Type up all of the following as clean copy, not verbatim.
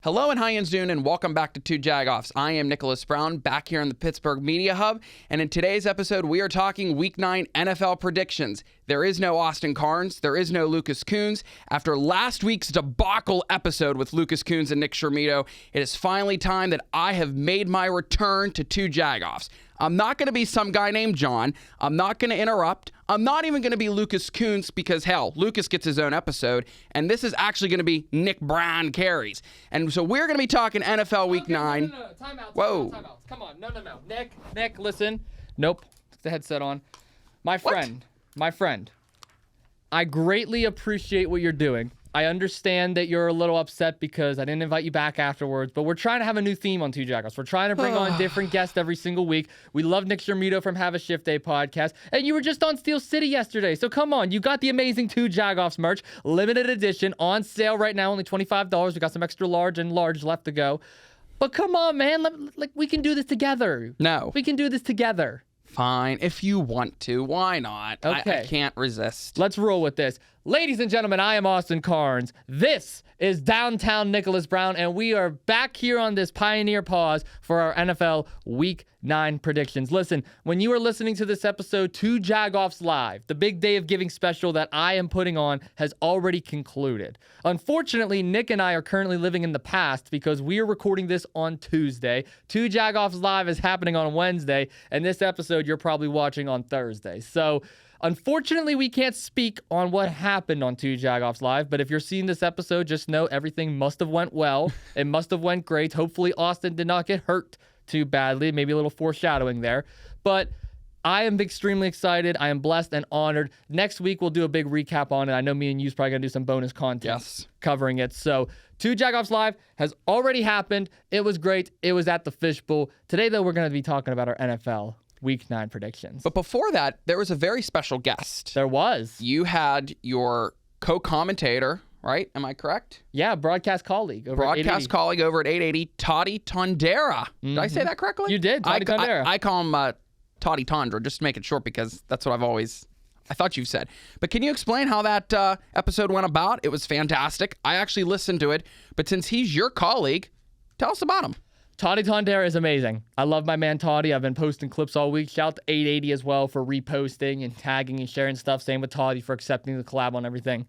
Hello and hi, Zoon, and welcome back to Two Jagoffs. I am Nicholas Brown, back here in the Pittsburgh Media Hub, and in today's episode, we are talking Week 9 NFL predictions. There is no Austin Cairns. There is no Lucas Coons. After last week's debacle episode with Lucas Coons and Nick Shermito, it is finally time that I have made my return to Two Jagoffs. I'm not going to be some guy named John. I'm not going to interrupt. I'm not even going to be Lucas Coons because, hell, Lucas gets his own episode, and this is actually going to be Nick Brown carries. And so we're going to be talking NFL Week 9. No. Time out. Whoa. Time out. Come on. No. Nick, listen. Nope. Put the headset on. My friend, I greatly appreciate what you're doing. I understand that you're a little upset because I didn't invite you back afterwards, but we're trying to have a new theme on Two Jagoffs. We're trying to bring on different guests every single week. We love Nick Shermito from Have a Shift Day podcast, and you were just on Steel City yesterday, so come on. You got the amazing Two Jagoffs merch, limited edition, on sale right now, only $25. We got some extra large and large left to go. But come on, man. We can do this together. No. We can do this together. Fine. If you want to, why not? Okay. I can't resist. Let's roll with this. Ladies and gentlemen, I am Austin Cairns. This is Downtown Nicholas Brown, and we are back here on this Pioneer Pause for our NFL Week 9 predictions. Listen, when you are listening to this episode, Two Jagoffs Live, the big day of giving special that I am putting on, has already concluded. Unfortunately, Nick and I are currently living in the past because we are recording this on Tuesday. Two Jagoffs Live is happening on Wednesday, and this episode you're probably watching on Thursday. So, unfortunately, we can't speak on what happened on Two Jagoffs Live, but if you're seeing this episode, just know everything must have went well. It must have went great. Hopefully, Austin did not get hurt too badly. Maybe a little foreshadowing there. But I am extremely excited. I am blessed and honored. Next week, we'll do a big recap on it. I know me and you's probably going to do some bonus content covering it. So, Two Jagoffs Live has already happened. It was great. It was at the Fishbowl. Today, though, we're going to be talking about our NFL Week 9 predictions. But before that, there was a very special guest. There was. You had your co-commentator, right? Am I correct? Yeah, broadcast colleague over at 880. Colleague over at 880, Toddy Tondera. Did I say that correctly? You did, Toddy Tondera. I call him Toddy Tondra, just to make it short because that's what I thought you said. But can you explain how that episode went about? It was fantastic. I actually listened to it. But since he's your colleague, tell us about him. Toddy Tondera is amazing. I love my man Toddy. I've been posting clips all week. Shout out to 880 as well for reposting and tagging and sharing stuff. Same with Toddy for accepting the collab on everything.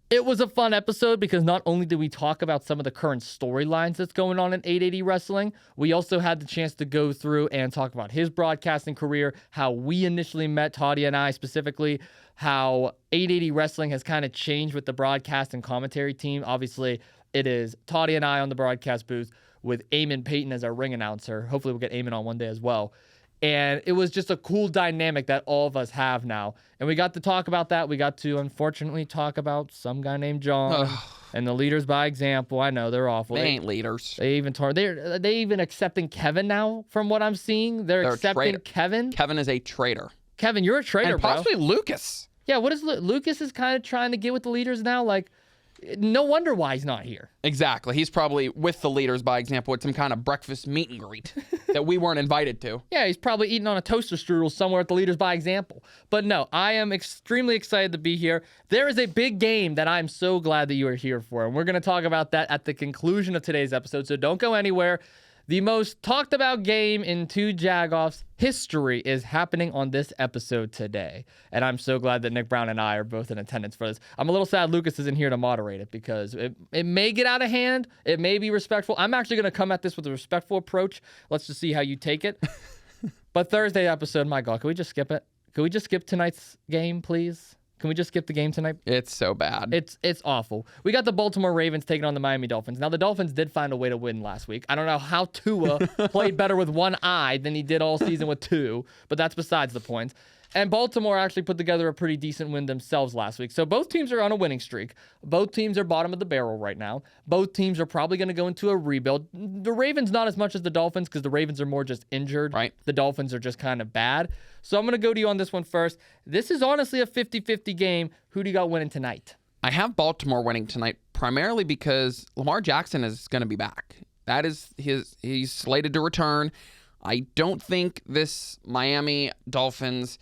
It was a fun episode because not only did we talk about some of the current storylines that's going on in 880 Wrestling, we also had the chance to go through and talk about his broadcasting career, how we initially met, Toddy and I specifically, how 880 Wrestling has kind of changed with the broadcast and commentary team. Obviously, it is Toddy and I on the broadcast booth with Eamon Payton as our ring announcer. Hopefully we'll get Eamon on one day as well. And it was just a cool dynamic that all of us have now. And we got to talk about that. We got to, unfortunately, talk about some guy named John and the leaders by example. I know, they're awful. They ain't leaders. They even accepting Kevin now, from what I'm seeing. They're accepting Kevin. Kevin is a traitor. Kevin, you're a traitor, and possibly Lucas. Yeah, what is Lucas is kind of trying to get with the leaders now? Like, no wonder why he's not here. Exactly. He's probably with the leaders by example at some kind of breakfast meet and greet that we weren't invited to. Yeah, he's probably eating on a toaster strudel somewhere at the leaders by example. But no, I am extremely excited to be here. There is a big game that I'm so glad that you are here for, and we're going to talk about that at the conclusion of today's episode, so don't go anywhere. The most talked about game in Two Jagoffs history is happening on this episode today. And I'm so glad that Nick Brown and I are both in attendance for this. I'm a little sad Lucas isn't here to moderate it because it may get out of hand. It may be respectful. I'm actually going to come at this with a respectful approach. Let's just see how you take it. But Thursday episode, my God, can we just skip it? Can we just skip tonight's game, please? Can we just skip the game tonight? It's so bad. It's awful. We got the Baltimore Ravens taking on the Miami Dolphins. Now, the Dolphins did find a way to win last week. I don't know how Tua played better with one eye than he did all season with two, but that's besides the point. And Baltimore actually put together a pretty decent win themselves last week. So both teams are on a winning streak. Both teams are bottom of the barrel right now. Both teams are probably going to go into a rebuild. The Ravens not as much as the Dolphins because the Ravens are more just injured. Right. The Dolphins are just kind of bad. So I'm going to go to you on this one first. This is honestly a 50-50 game. Who do you got winning tonight? I have Baltimore winning tonight primarily because Lamar Jackson is going to be back. That is he's slated to return. I don't think this Miami Dolphins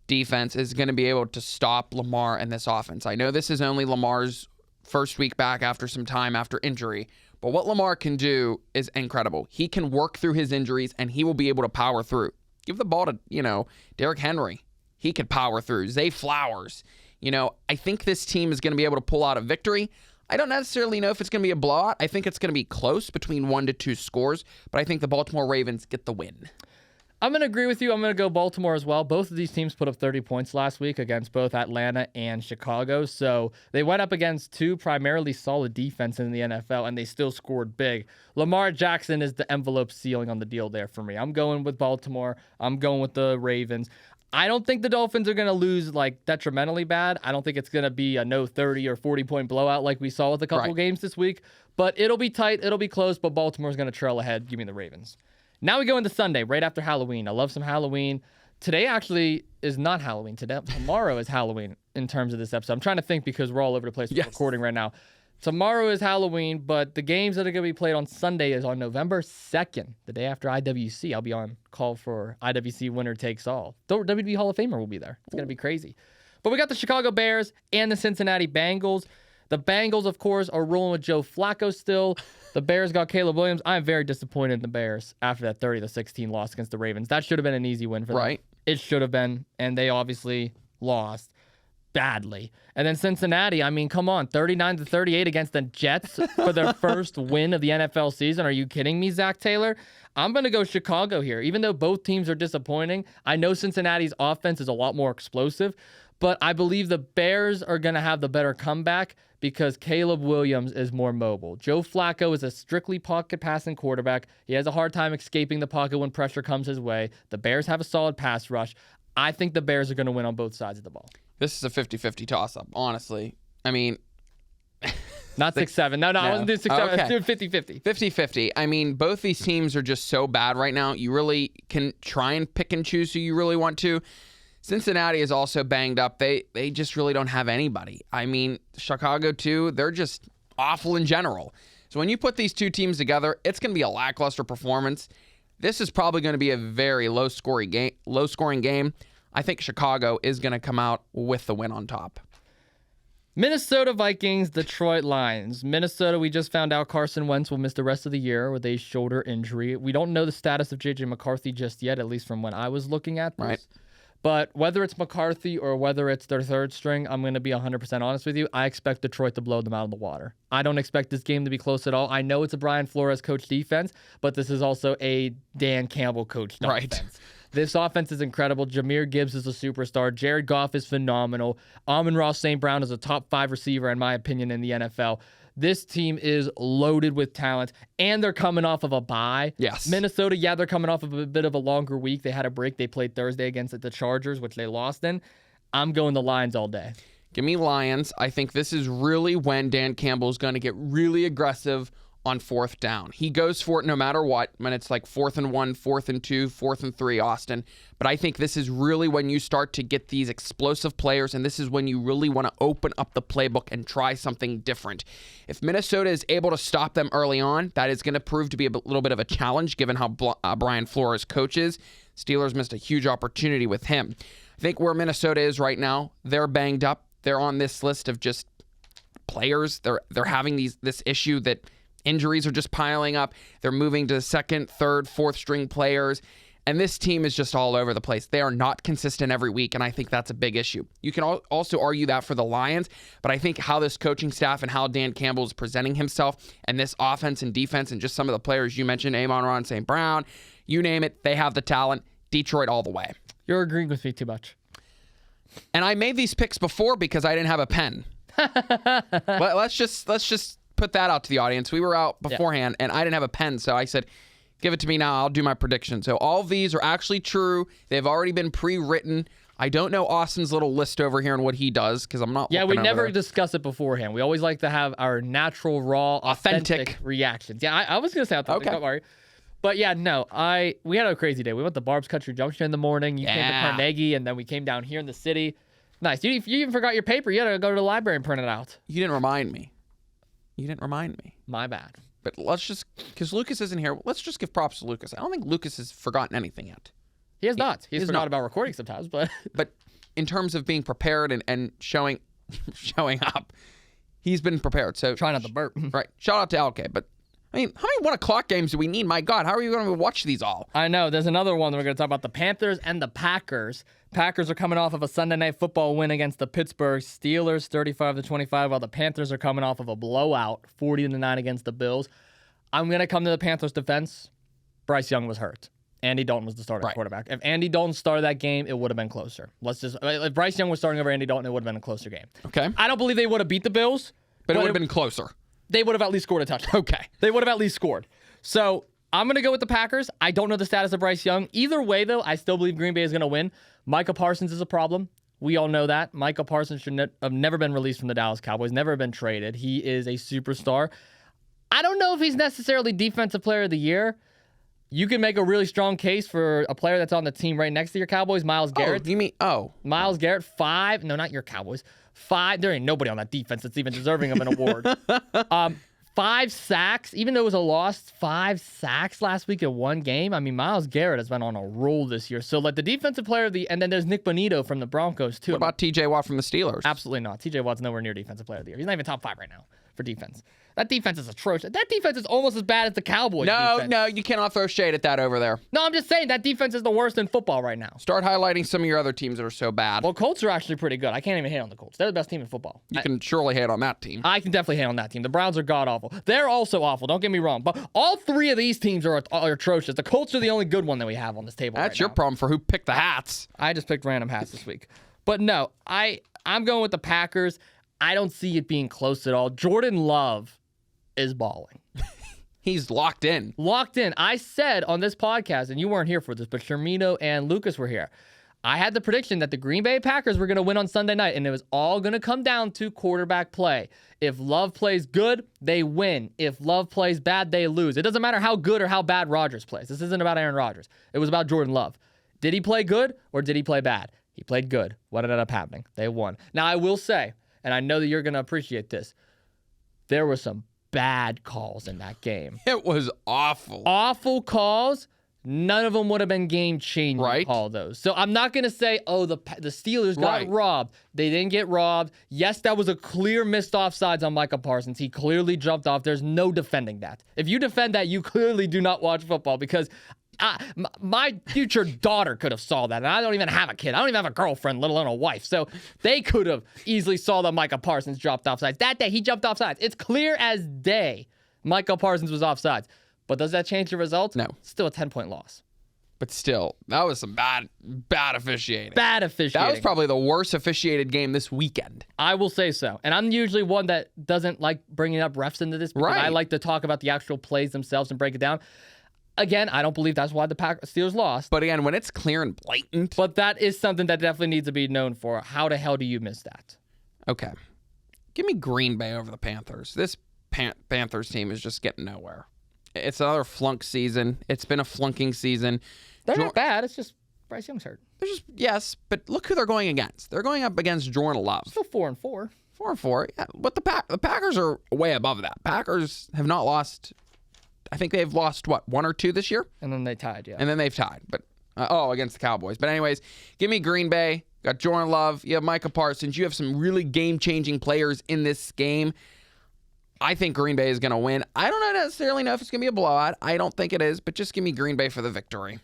defense is going to be able to stop Lamar and this offense. I know this is only Lamar's first week back after some time after injury, But what Lamar can do is incredible. He can work through his injuries, and he will be able to power through. Give the ball to, Derrick Henry. He could power through. Zay Flowers. I think this team is going to be able to pull out a victory. I don't necessarily know if it's going to be a blowout. I think it's going to be close between 1 to 2 scores, but I think the Baltimore Ravens get the win. I'm going to agree with you. I'm going to go Baltimore as well. Both of these teams put up 30 points last week against both Atlanta and Chicago. So they went up against two primarily solid defense in the NFL, and they still scored big. Lamar Jackson is the envelope ceiling on the deal there for me. I'm going with Baltimore. I'm going with the Ravens. I don't think the Dolphins are going to lose detrimentally bad. I don't think it's going to be a no 30 or 40-point blowout like we saw with a couple games this week. But it'll be tight. It'll be close, but Baltimore's going to trail ahead. Give me the Ravens. Now we go into Sunday, right after Halloween. I love some Halloween. Today actually is not Halloween. Tomorrow is Halloween in terms of this episode. I'm trying to think because we're all over the place with recording right now. Tomorrow is Halloween, but the games that are going to be played on Sunday is on November 2nd, the day after IWC. I'll be on call for IWC Winner Takes All. The WWE Hall of Famer will be there. It's going to be crazy. But we got the Chicago Bears and the Cincinnati Bengals. The Bengals, of course, are rolling with Joe Flacco still. The Bears got Caleb Williams. I'm very disappointed in the Bears after that 30-16 loss against the Ravens. That should have been an easy win for them. Right. It should have been, and they obviously lost badly. And then Cincinnati, come on, 39-38 against the Jets for their first win of the NFL season. Are you kidding me, Zach Taylor? I'm going to go Chicago here. Even though both teams are disappointing, I know Cincinnati's offense is a lot more explosive, but I believe the Bears are going to have the better comeback because Caleb Williams is more mobile. Joe Flacco is a strictly pocket passing quarterback. He has a hard time escaping the pocket when pressure comes his way. The Bears have a solid pass rush. I think the Bears are going to win on both sides of the ball. This is a 50-50 toss-up, honestly. Not 6-7. No, I wasn't doing 6-7. I was doing 50-50. 50-50. Both these teams are just so bad right now. You really can try and pick and choose who you really want to. Cincinnati is also banged up. They just really don't have anybody. Chicago, too, they're just awful in general. So when you put these two teams together, it's going to be a lackluster performance. This is probably going to be a very low-scoring game. I think Chicago is going to come out with the win on top. Minnesota Vikings, Detroit Lions. Minnesota, we just found out Carson Wentz will miss the rest of the year with a shoulder injury. We don't know the status of J.J. McCarthy just yet, at least from when I was looking at this. Right. But whether it's McCarthy or whether it's their third string, I'm going to be 100% honest with you. I expect Detroit to blow them out of the water. I don't expect this game to be close at all. I know it's a Brian Flores coach defense, but this is also a Dan Campbell coach defense. This offense is incredible. Jahmyr Gibbs is a superstar. Jared Goff is phenomenal. Amon-Ra St. Brown is a top 5 receiver, in my opinion, in the NFL. This team is loaded with talent, and they're coming off of a bye. Yes. Minnesota, they're coming off of a bit of a longer week. They had a break. They played Thursday against the Chargers, which they lost in. I'm going the Lions all day. Give me Lions. I think this is really when Dan Campbell is going to get really aggressive on 4th down. He goes for it no matter what, when it's like 4th and 1, 4th and 2, 4th and 3, Austin. But I think this is really when you start to get these explosive players, and this is when you really want to open up the playbook and try something different. If Minnesota is able to stop them early on, that is going to prove to be a little bit of a challenge given how Brian Flores coaches. Steelers missed a huge opportunity with him. I think where Minnesota is right now, they're banged up. They're on this list of just players. They're having this issue that injuries are just piling up. They're moving to 2nd, 3rd, 4th string players. And this team is just all over the place. They are not consistent every week, and I think that's a big issue. You can also argue that for the Lions, but I think how this coaching staff and how Dan Campbell is presenting himself and this offense and defense and just some of the players you mentioned, Amon-Ra St. Brown, you name it, they have the talent. Detroit all the way. You're agreeing with me too much. And I made these picks before because I didn't have a pen. Let's just put that out to the audience. We were out beforehand, and I didn't have a pen, so I said, give it to me now. I'll do my prediction. So all of these are actually true. They've already been pre-written. I don't know Austin's little list over here and what he does because I'm not. Yeah, we never there. Discuss it beforehand. We always like to have our natural, raw, authentic reactions. Yeah, I was going to say authentic. Okay. Don't worry. But yeah, no, we had a crazy day. We went to Barb's Country Junction in the morning. You came to Carnegie, and then we came down here in the city. Nice. You even forgot your paper. You had to go to the library and print it out. You didn't remind me. My bad. But let's just, because Lucas isn't here, let's just give props to Lucas. I don't think Lucas has forgotten anything yet. He has not. He's forgot about recording sometimes, but but in terms of being prepared and showing up, he's been prepared. So try not to burp. Right. Shout out to LK. But I mean, how many 1 o'clock games do we need? My God, how are you going to watch these all? I know. There's another one that we're going to talk about, the Panthers and the Packers. Packers are coming off of a Sunday Night Football win against the Pittsburgh Steelers, 35-25, while the Panthers are coming off of a blowout, 40-9 against the Bills. I'm going to come to the Panthers' defense. Bryce Young was hurt. Andy Dalton was the starting quarterback. If Andy Dalton started that game, it would have been closer. If Bryce Young was starting over Andy Dalton, it would have been a closer game. Okay. I don't believe they would have beat the Bills. But it would have been closer. They would have at least scored a touchdown. Okay. They would have at least scored. So I'm going to go with the Packers. I don't know the status of Bryce Young. Either way, though, I still believe Green Bay is going to win. Micah Parsons is a problem. We all know that. Micah Parsons should have never been released from the Dallas Cowboys, never been traded. He is a superstar. I don't know if he's necessarily Defensive Player of the Year. You can make a really strong case for a player that's on the team right next to your Cowboys, Myles Garrett. Myles Garrett, 5. No, not your Cowboys. 5. There ain't nobody on that defense that's even deserving of an award. 5 sacks, even though it was a loss, 5 sacks last week in one game. I mean, Myles Garrett has been on a roll this year. So, like, the defensive player of the, and then there's Nick Bonito from the Broncos, too. What about TJ Watt from the Steelers? Absolutely not. TJ Watt's nowhere near defensive player of the year. He's not even top 5 right now for defense. That defense is atrocious. That defense is almost as bad as the Cowboys defense. No, you cannot throw shade at that over there. No, I'm just saying that defense is the worst in football right now. Start highlighting some of your other teams that are so bad. Well, Colts are actually pretty good. I can't even hate on the Colts. They're the best team in football. You can surely hate on that team. I can definitely hate on that team. The Browns are god-awful. They're also awful. Don't get me wrong. But all 3 of these teams are atrocious. The Colts are the only good one that we have on this table That's right your now. problem for who picked the hats. I just picked random hats this week. But no, I'm going with the Packers. I don't see it being close at all. Jordan Love is balling. He's locked in. Locked in. I said on this podcast, and you weren't here for this, but Shermino and Lucas were here. I had the prediction that the Green Bay Packers were going to win on Sunday night, and it was all going to come down to quarterback play. If Love plays good, they win. If Love plays bad, they lose. It doesn't matter how good or how bad Rodgers plays. This isn't about Aaron Rodgers. It was about Jordan Love. Did he play good or did he play bad? He played good. What ended up happening? They won. Now, I will say, and I know that you're going to appreciate this, there were some bad calls in that game. It was awful. Awful calls. None of them would have been game-changing call those. So I'm not going to say, oh, the Steelers got robbed. They didn't get robbed. Yes, that was a clear missed offsides on Micah Parsons. He clearly jumped off. There's no defending that. If you defend that, you clearly do not watch football because my future daughter could have saw that, and I don't even have a kid. I don't even have a girlfriend, let alone a wife. So they could have easily saw that Micah Parsons dropped offsides. That day, he jumped offsides. It's clear as day Micah Parsons was offsides. But does that change the results? No. Still a 10-point loss. But still, that was some bad officiating. Bad officiating. That was probably the worst officiated game this weekend. I will say so. And I'm usually one that doesn't like bringing up refs into this because I like to talk about the actual plays themselves and break it down. Again, I don't believe that's why the Steelers lost. But again, when it's clear and blatant. But that is something that definitely needs to be known for. How the hell do you miss that? Okay. Give me Green Bay over the Panthers. This Panthers team is just getting nowhere. It's another flunk season. It's been a flunking season. They're not bad. It's just Bryce Young's hurt. Yes, but look who they're going against. They're going up against Jordan Love. Still 4-4. 4-4. Yeah, but the Packers are way above that. Packers have not lost. I think they've lost, 1 or 2 this year? And then they tied, yeah. And then they've tied. But against the Cowboys. But anyways, give me Green Bay. Got Jordan Love. You have Micah Parsons. You have some really game-changing players in this game. I think Green Bay is going to win. I don't necessarily know if it's going to be a blowout. I don't think it is, but just give me Green Bay for the victory.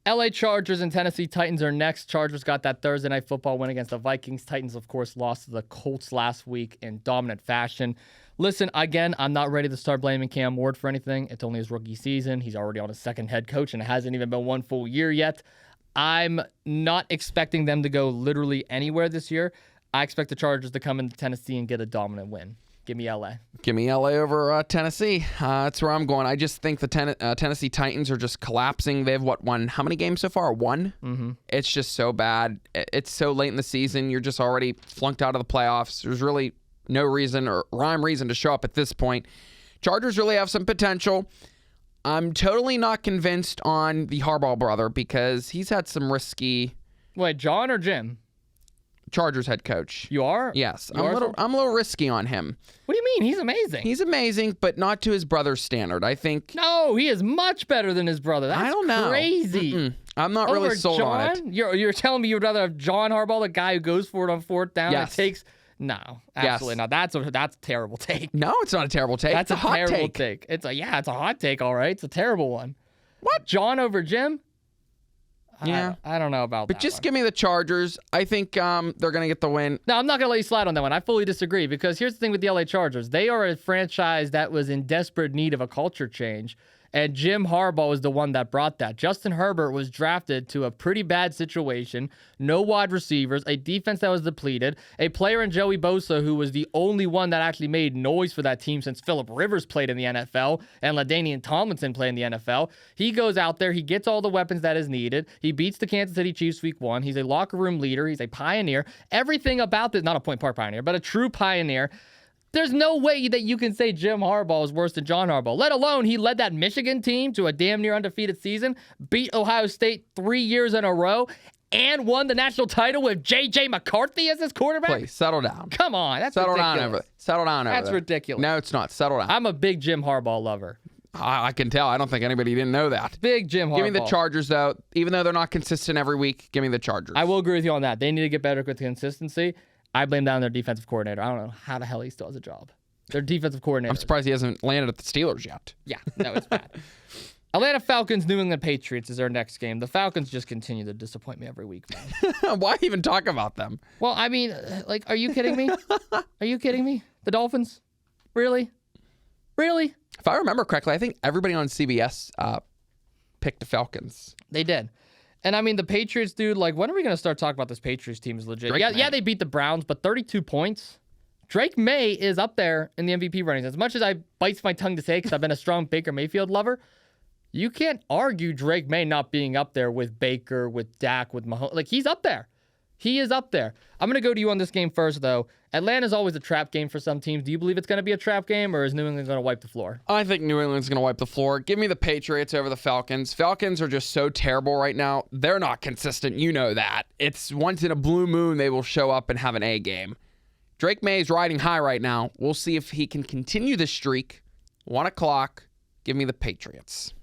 LA Chargers and Tennessee Titans are next. Chargers got that Thursday Night Football win against the Vikings. Titans, of course, lost to the Colts last week in dominant fashion. Listen, again, I'm not ready to start blaming Cam Ward for anything. It's only his rookie season. He's already on his second head coach, and it hasn't even been 1 full year yet. I'm not expecting them to go literally anywhere this year. I expect the Chargers to come into Tennessee and get a dominant win. Give me LA. Give me LA over Tennessee. That's where I'm going. I just think the Tennessee Titans are just collapsing. They've won how many games so far? 1? Mm-hmm. It's just so bad. It's so late in the season. You're just already flunked out of the playoffs. There's really no reason or rhyme reason to show up at this point. Chargers really have some potential. I'm totally not convinced on the Harbaugh brother because he's had some risky. Wait, John or Jim? Chargers head coach. You are? Yes. I'm a little risky on him. What do you mean? He's amazing. He's amazing, but not to his brother's standard. I think. No, he is much better than his brother. That's I don't know. Crazy. I'm not really sold John? on it. You're telling me you'd rather have John Harbaugh, the guy who goes for it on 4th down and takes No, absolutely not. That's a terrible take. No, it's not a terrible take. That's it's a hot terrible take. It's a hot take, all right. It's a terrible one. What? John over Jim? Yeah. I don't know about that. But just one. give me the Chargers. I think they're going to get the win. No, I'm not going to let you slide on that one. I fully disagree because here's the thing with the LA Chargers. They are a franchise that was in desperate need of a culture change, and Jim Harbaugh was the one that brought that. Justin Herbert was drafted to a pretty bad situation, no wide receivers, a defense that was depleted, a player in Joey Bosa who was the only one that actually made noise for that team since Phillip Rivers played in the NFL and LaDainian Tomlinson played in the NFL. He goes out there, he gets all the weapons that is needed. He beats the Kansas City Chiefs week 1. He's a locker room leader. He's a pioneer. Everything about this, not a Point Park pioneer, but a true pioneer. There's no way that you can say Jim Harbaugh is worse than John Harbaugh, let alone he led that Michigan team to a damn near undefeated season, beat Ohio State 3 years in a row, and won the national title with J.J. McCarthy as his quarterback? Please, settle down. Come on, that's Settle ridiculous. down over there. Settle down over That's there. ridiculous. No, it's not. Settle down. I'm a big Jim Harbaugh lover. I can tell. I don't think anybody didn't know that. Big Jim Harbaugh. Give me the Chargers, though. Even though they're not consistent every week, give me the Chargers. I will agree with you on that. They need to get better with consistency. I blame that on their defensive coordinator. I don't know how the hell he still has a job. Their defensive coordinator. I'm surprised he hasn't landed at the Steelers yet. Yeah, no, it's bad. Atlanta Falcons, New England Patriots is our next game. The Falcons just continue to disappoint me every week, man. Why even talk about them? Well, I mean, like, are you kidding me? Are you kidding me? The Dolphins? Really? Really? If I remember correctly, I think everybody on CBS picked the Falcons. They did. And I mean, the Patriots, dude, like, when are we going to start talking about this Patriots team is legit? Drake May. Yeah, they beat the Browns, but 32 points. Drake May is up there in the MVP runnings. As much as I bites my tongue to say because I've been a strong Baker Mayfield lover, you can't argue Drake May not being up there with Baker, with Dak, with Mahomes. Like, he's up there. He is up there. I'm going to go to you on this game first, though. Atlanta's always a trap game for some teams. Do you believe it's going to be a trap game, or is New England going to wipe the floor? I think New England's going to wipe the floor. Give me the Patriots over the Falcons. Falcons are just so terrible right now. They're not consistent. You know that. It's once in a blue moon they will show up and have an A game. Drake May is riding high right now. We'll see if he can continue the streak. 1 o'clock. Give me the Patriots.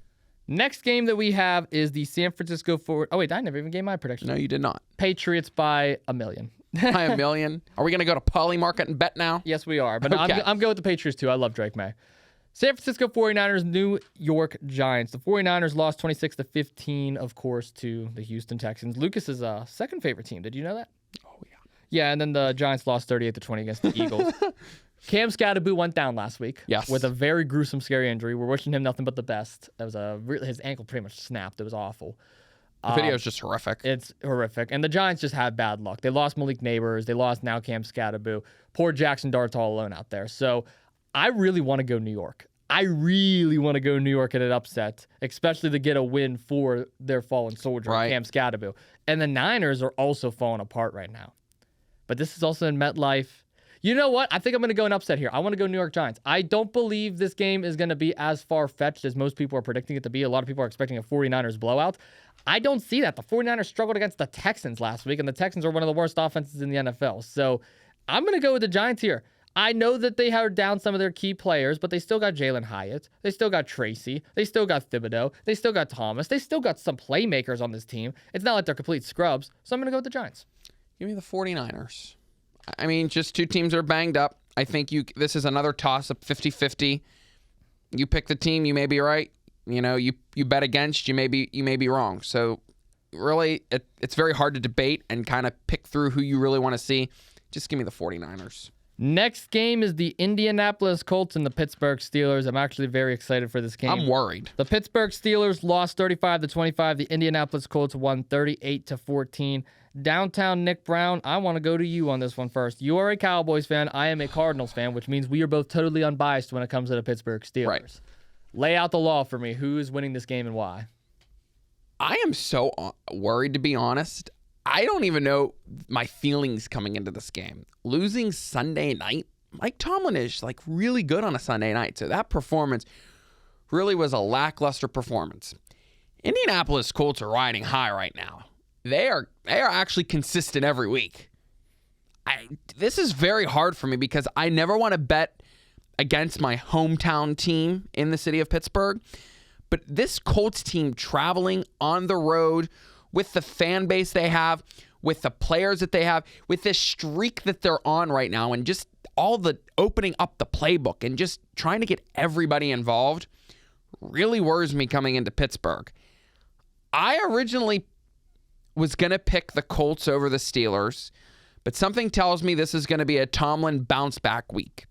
Next game that we have is the San Francisco 49ers. Oh, wait, I never even gave my prediction. No, you did not. Patriots by 1 million. By 1 million. Are we going to go to Poly Market and bet now? Yes, we are. But Okay. I'm going with the Patriots, too. I love Drake May. San Francisco 49ers, New York Giants. The 49ers lost 26-15, of course, to the Houston Texans. Lucas's second favorite team. Did you know that? Oh, yeah. Yeah, and then the Giants lost 38-20 against the Eagles. Cam Scatterboo went down last week. Yes. With a very gruesome, scary injury. We're wishing him nothing but the best. That was his ankle pretty much snapped. It was awful. The video is just horrific. It's horrific. And the Giants just had bad luck. They lost Malik Neighbors. They lost now Cam Scatterboo. Poor Jackson Dart's all alone out there. So I really want to go New York. I really want to go New York at an upset, especially to get a win for their fallen soldier, Right. Cam Scatterboo. And the Niners are also falling apart right now. But this is also in MetLife. You know what? I think I'm going to go an upset here. I want to go New York Giants. I don't believe this game is going to be as far-fetched as most people are predicting it to be. A lot of people are expecting a 49ers blowout. I don't see that. The 49ers struggled against the Texans last week, and the Texans are one of the worst offenses in the NFL. So I'm going to go with the Giants here. I know that they have down some of their key players, but they still got Jalen Hyatt. They still got Tracy. They still got Thibodeau. They still got Thomas. They still got some playmakers on this team. It's not like they're complete scrubs. So I'm going to go with the Giants. Give me the 49ers. I mean, just two teams are banged up. I think this is another toss-up, 50-50. You pick the team, you may be right. You know, you bet against, you may be wrong. So really, it's very hard to debate and kind of pick through who you really want to see. Just give me the 49ers. Next game is the Indianapolis Colts and the Pittsburgh Steelers. I'm actually very excited for this game. I'm worried. The Pittsburgh Steelers lost 35-25. The Indianapolis Colts won 38-14. Downtown Nick Brown, I want to go to you on this one first. You are a Cowboys fan. I am a Cardinals fan, which means we are both totally unbiased when it comes to the Pittsburgh Steelers. Right. Lay out the law for me. Who is winning this game and why? I am so worried, to be honest. I don't even know my feelings coming into this game. Losing Sunday night, Mike Tomlin is like really good on a Sunday night. So that performance really was a lackluster performance. Indianapolis Colts are riding high right now. They are actually consistent every week. This is very hard for me because I never want to bet against my hometown team in the city of Pittsburgh. But this Colts team traveling on the road with the fan base they have, with the players that they have, with this streak that they're on right now, and just all the opening up the playbook and just trying to get everybody involved, really worries me coming into Pittsburgh. I originally was going to pick the Colts over the Steelers, but something tells me this is going to be a Tomlin bounce back week.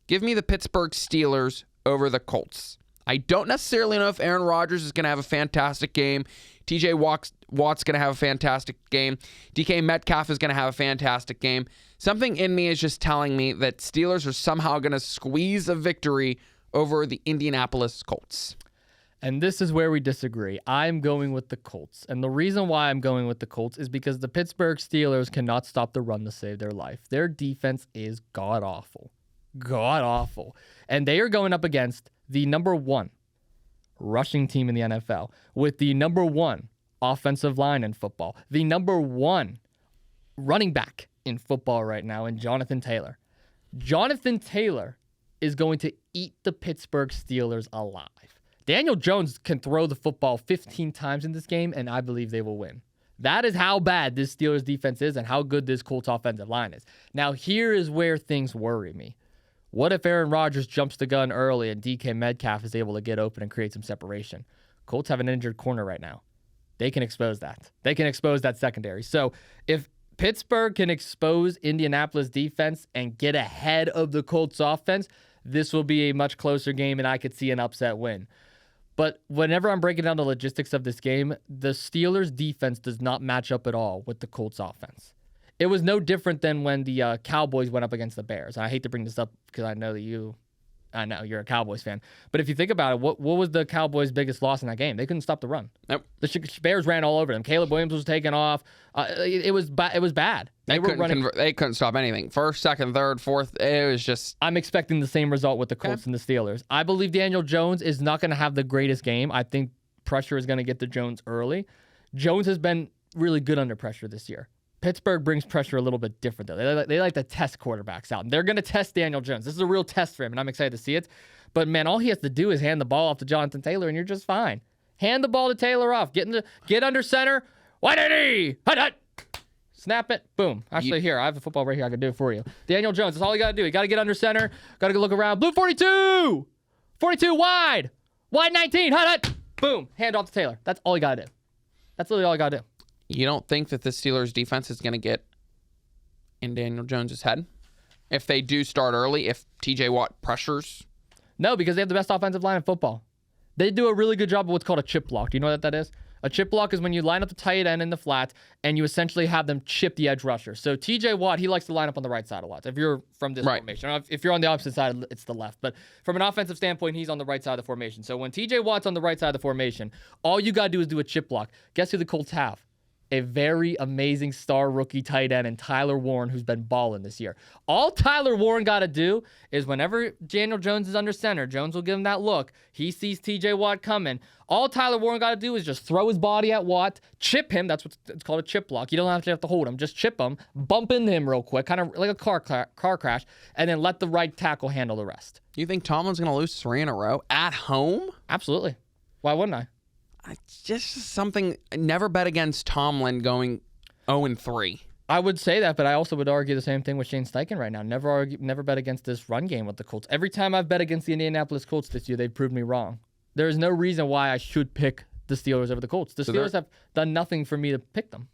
Give me the Pittsburgh Steelers over the Colts. I don't necessarily know if Aaron Rodgers is going to have a fantastic game. TJ Watt's going to have a fantastic game. DK Metcalf is going to have a fantastic game. Something in me is just telling me that Steelers are somehow going to squeeze a victory over the Indianapolis Colts. And this is where we disagree. I'm going with the Colts. And the reason why I'm going with the Colts is because the Pittsburgh Steelers cannot stop the run to save their life. Their defense is god-awful. God-awful. And they are going up against the number 1 rushing team in the NFL with the number 1 offensive line in football, the number 1 running back in football right now in Jonathan Taylor. Jonathan Taylor is going to eat the Pittsburgh Steelers alive. Daniel Jones can throw the football 15 times in this game, and I believe they will win. That is how bad this Steelers defense is and how good this Colts offensive line is. Now, here is where things worry me. What if Aaron Rodgers jumps the gun early and DK Metcalf is able to get open and create some separation? Colts have an injured corner right now. They can expose that. They can expose that secondary. So if Pittsburgh can expose Indianapolis defense and get ahead of the Colts offense, this will be a much closer game, and I could see an upset win. But whenever I'm breaking down the logistics of this game, the Steelers' defense does not match up at all with the Colts' offense. It was no different than when the Cowboys went up against the Bears. And I hate to bring this up because I know you're a Cowboys fan. But if you think about it, what was the Cowboys' biggest loss in that game? They couldn't stop the run. Nope. The Bears ran all over them. Caleb Williams was taken off. It was bad. They couldn't stop anything. First, second, third, fourth. It was just. I'm expecting the same result with the Colts and the Steelers. I believe Daniel Jones is not going to have the greatest game. I think pressure is going to get to Jones early. Jones has been really good under pressure this year. Pittsburgh brings pressure a little bit different, though. They like to test quarterbacks out. And they're going to test Daniel Jones. This is a real test for him, and I'm excited to see it. But, man, all he has to do is hand the ball off to Jonathan Taylor, and you're just fine. Hand the ball to Taylor off. Get under center. 180. Hut. Snap it. Boom. Actually, here, I have the football right here. I can do it for you. Daniel Jones, that's all you got to do. You got to get under center. Got to look around. Blue 42. 42 wide. Wide 19. Hut. Boom. Hand off to Taylor. That's all you got to do. That's literally all you got to do. You don't think that the Steelers defense is going to get in Daniel Jones' head if they do start early, if TJ Watt pressures? No, because they have the best offensive line in football. They do a really good job of what's called a chip block. Do you know what that is? A chip block is when you line up the tight end in the flat and you essentially have them chip the edge rusher. So TJ Watt, he likes to line up on the right side a lot. If you're from this formation, if you're on the opposite side, it's the left. But from an offensive standpoint, he's on the right side of the formation. So when TJ Watt's on the right side of the formation, all you got to do is do a chip block. Guess who the Colts have? A very amazing star rookie tight end in Tyler Warren, who's been balling this year. All Tyler Warren got to do is whenever Daniel Jones is under center, Jones will give him that look. He sees TJ Watt coming. All Tyler Warren got to do is just throw his body at Watt, chip him. That's what it's called, a chip block. You don't have to hold him. Just chip him, bump into him real quick, kind of like a car crash, and then let the right tackle handle the rest. You think Tomlin's going to lose 3 in a row at home? Absolutely. Why wouldn't I? It's just something. Never bet against Tomlin going 0-3. I would say that, but I also would argue the same thing with Shane Steichen right now. Never bet against this run game with the Colts. Every time I've bet against the Indianapolis Colts this year, they've proved me wrong. There is no reason why I should pick the Steelers over the Colts. The Steelers have done nothing for me to pick them.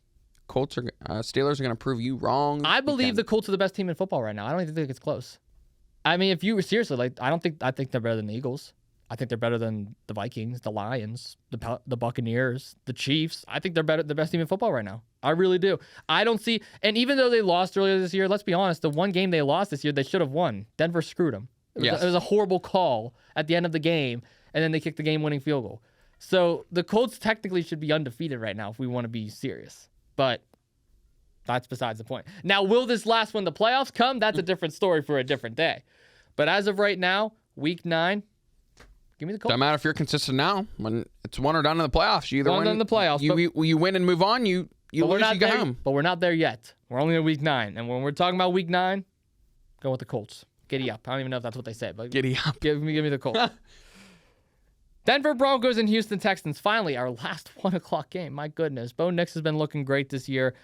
Steelers are going to prove you wrong. I believe the Colts are the best team in football right now. I don't even think it's close. I mean, if you were seriously, I think they're better than the Eagles. I think they're better than the Vikings, the Lions, the Buccaneers, the Chiefs. I think they're the best team in football right now. I really do. I don't see, and even though they lost earlier this year, let's be honest, the one game they lost this year, they should have won. Denver screwed them. It was a horrible call at the end of the game, and then they kicked the game-winning field goal. So the Colts technically should be undefeated right now if we want to be serious. But that's besides the point. Now, will this last when the playoffs come? That's a different story for a different day. But as of right now, Week 9, give me the Colts. Doesn't matter if you're consistent now. When it's one or done in the playoffs, you either win in the playoffs. You win and move on. You lose, you go home. But we're not there yet. We're only in Week 9, and when we're talking about Week 9, go with the Colts. Giddy up. I don't even know if that's what they said, but giddy up. Give me the Colts. Denver Broncos and Houston Texans. Finally, our last 1:00 game. My goodness, Bo Nix has been looking great this year.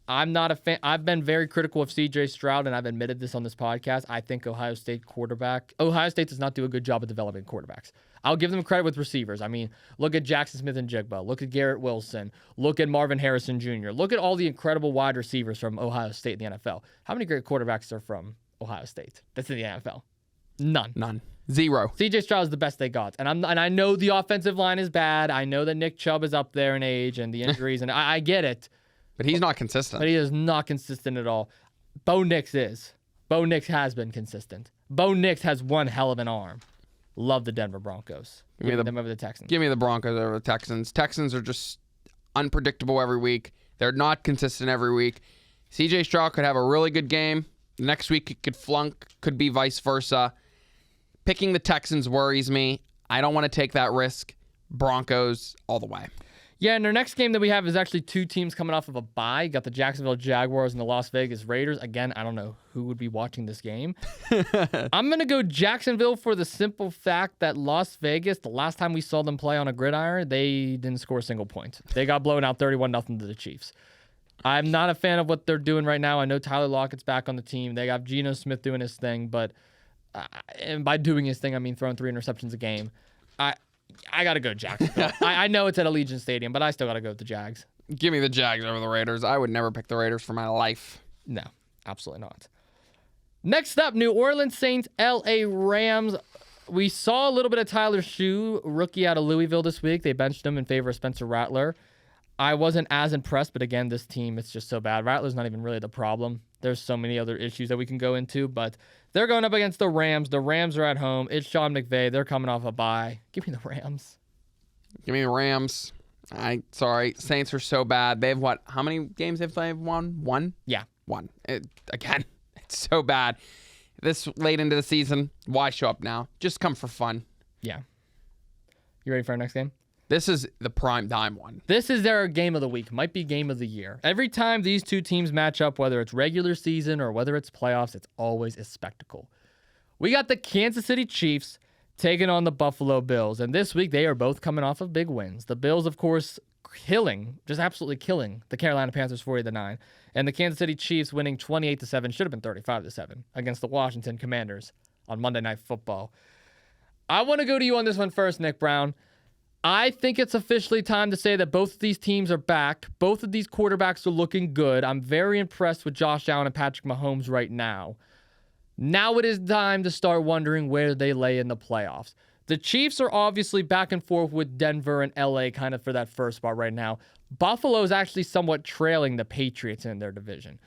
I'm not a fan. I've been very critical of C.J. Stroud, and I've admitted this on this podcast. I think Ohio State does not do a good job of developing quarterbacks. I'll give them credit with receivers. I mean, look at Jackson Smith and Jigba. Look at Garrett Wilson. Look at Marvin Harrison Jr. Look at all the incredible wide receivers from Ohio State in the NFL. How many great quarterbacks are from Ohio State that's in the NFL? None. Zero. C.J. Stroud is the best they got. And I know the offensive line is bad. I know that Nick Chubb is up there in age and the injuries, and I get it. But he's not consistent. But he is not consistent at all. Bo Nix is. Bo Nix has been consistent. Bo Nix has one hell of an arm. Love the Denver Broncos. Give me them over the Texans. Give me the Broncos over the Texans. Texans are just unpredictable every week. They're not consistent every week. C.J. Stroud could have a really good game. Next week it could flunk. Could be vice versa. Picking the Texans worries me. I don't want to take that risk. Broncos all the way. Yeah, and our next game that we have is actually two teams coming off of a bye. You got the Jacksonville Jaguars and the Las Vegas Raiders. Again, I don't know who would be watching this game. I'm going to go Jacksonville for the simple fact that Las Vegas, the last time we saw them play on a gridiron, they didn't score a single point. They got blown out 31-0 to the Chiefs. I'm not a fan of what they're doing right now. I know Tyler Lockett's back on the team. They got Geno Smith doing his thing, but and by doing his thing, I mean throwing 3 interceptions a game. I got to go Jacksonville. I know it's at Allegiant Stadium, but I still got to go with the Jags. Give me the Jags over the Raiders. I would never pick the Raiders for my life. No, absolutely not. Next up, New Orleans Saints, L.A. Rams. We saw a little bit of Tyler Shue, rookie out of Louisville this week. They benched him in favor of Spencer Rattler. I wasn't as impressed, but again, this team, it's just so bad. Rattler's not even really the problem. There's so many other issues that we can go into, but they're going up against the Rams. The Rams are at home. It's Sean McVay. They're coming off a bye. Give me the Rams. Give me the Rams. Sorry. Saints are so bad. They've what? How many games have they won? One? Yeah. One. Again, it's so bad. This late into the season, why show up now? Just come for fun. Yeah. You ready for our next game? This is the prime time one. This is their game of the week. Might be game of the year. Every time these two teams match up, whether it's regular season or whether it's playoffs, it's always a spectacle. We got the Kansas City Chiefs taking on the Buffalo Bills. And this week, they are both coming off of big wins. The Bills, of course, just absolutely killing the Carolina Panthers 40-9. And the Kansas City Chiefs winning 28-7, should have been 35-7 against the Washington Commanders on Monday Night Football. I want to go to you on this one first, Nick Brown. I think it's officially time to say that both of these teams are back. Both of these quarterbacks are looking good. I'm very impressed with Josh Allen and Patrick Mahomes right now. Now it is time to start wondering where they lay in the playoffs. The Chiefs are obviously back and forth with Denver and LA kind of for that first spot right now. Buffalo is actually somewhat trailing the Patriots in their division.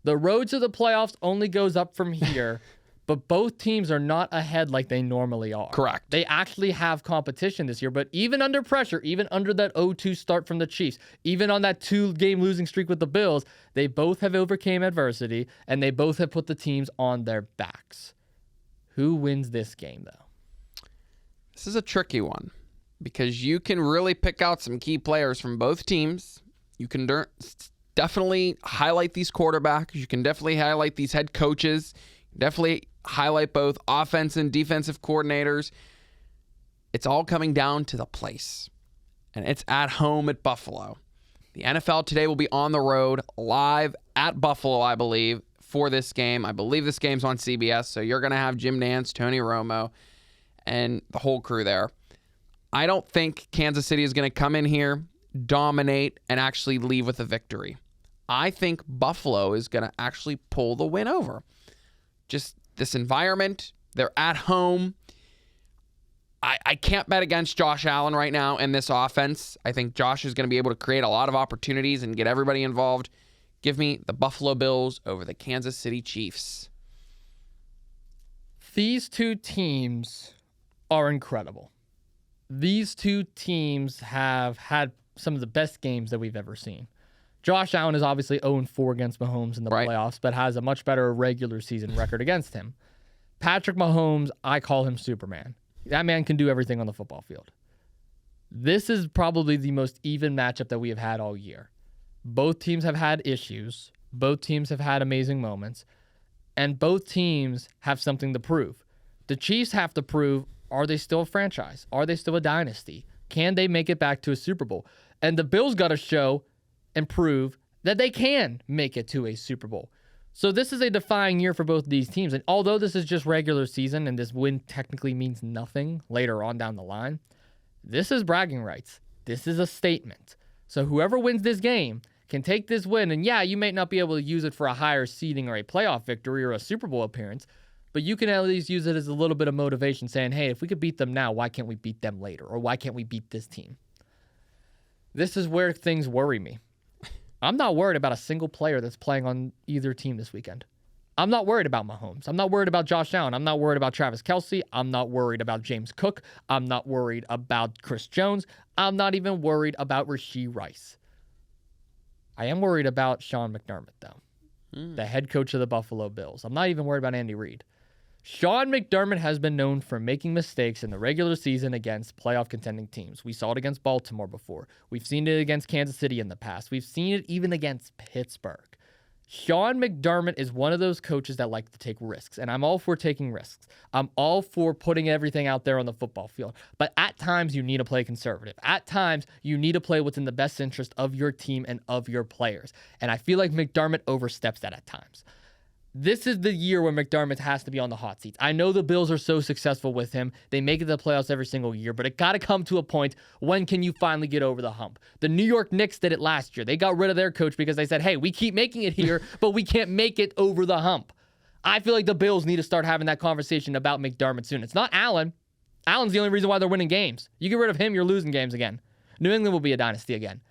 The road to the playoffs only goes up from here. But both teams are not ahead like they normally are. Correct. They actually have competition this year, but even under pressure, even under that 0-2 start from the Chiefs, even on that 2-game losing streak with the Bills, they both have overcame adversity, and they both have put the teams on their backs. Who wins this game, though? This is a tricky one because you can really pick out some key players from both teams. You can definitely highlight these quarterbacks. You can definitely highlight these head coaches. Definitely highlight both offense and defensive coordinators. It's all coming down to the place. And it's at home at Buffalo. The NFL today will be on the road, live at Buffalo, I believe, for this game. I believe this game's on CBS, so you're going to have Jim Nantz, Tony Romo, and the whole crew there. I don't think Kansas City is going to come in here, dominate, and actually leave with a victory. I think Buffalo is going to actually pull the win over. Just this environment, they're at home. I can't bet against Josh Allen right now in this offense. I think Josh is going to be able to create a lot of opportunities and get everybody involved. Give me the Buffalo Bills over the Kansas City Chiefs. These two teams are incredible. These two teams have had some of the best games that we've ever seen. Josh Allen is obviously 0-4 against Mahomes in the playoffs, but has a much better regular season record against him. Patrick Mahomes, I call him Superman. That man can do everything on the football field. This is probably the most even matchup that we have had all year. Both teams have had issues. Both teams have had amazing moments. And both teams have something to prove. The Chiefs have to prove, are they still a franchise? Are they still a dynasty? Can they make it back to a Super Bowl? And the Bills got to show and prove that they can make it to a Super Bowl. So this is a defining year for both these teams. And although this is just regular season and this win technically means nothing later on down the line, this is bragging rights. This is a statement. So whoever wins this game can take this win, and yeah, you may not be able to use it for a higher seeding or a playoff victory or a Super Bowl appearance, but you can at least use it as a little bit of motivation saying, hey, if we could beat them now, why can't we beat them later? Or why can't we beat this team? This is where things worry me. I'm not worried about a single player that's playing on either team this weekend. I'm not worried about Mahomes. I'm not worried about Josh Allen. I'm not worried about Travis Kelce. I'm not worried about James Cook. I'm not worried about Chris Jones. I'm not even worried about Rashee Rice. I am worried about Sean McDermott, though, the head coach of the Buffalo Bills. I'm not even worried about Andy Reid. Sean McDermott has been known for making mistakes in the regular season against playoff contending teams. We saw it against Baltimore before. We've seen it against Kansas City in the past. We've seen it even against Pittsburgh. Sean McDermott is one of those coaches that like to take risks, and I'm all for taking risks. I'm all for putting everything out there on the football field. But at times, you need to play conservative. At times, you need to play what's in the best interest of your team and of your players. And I feel like McDermott oversteps that at times. This is the year where McDermott has to be on the hot seats. I know the Bills are so successful with him. They make it to the playoffs every single year, but it got to come to a point, when can you finally get over the hump? The New York Knicks did it last year. They got rid of their coach because they said, hey, we keep making it here, but we can't make it over the hump. I feel like the Bills need to start having that conversation about McDermott soon. It's not Allen. Allen's the only reason why they're winning games. You get rid of him, you're losing games again. New England will be a dynasty again.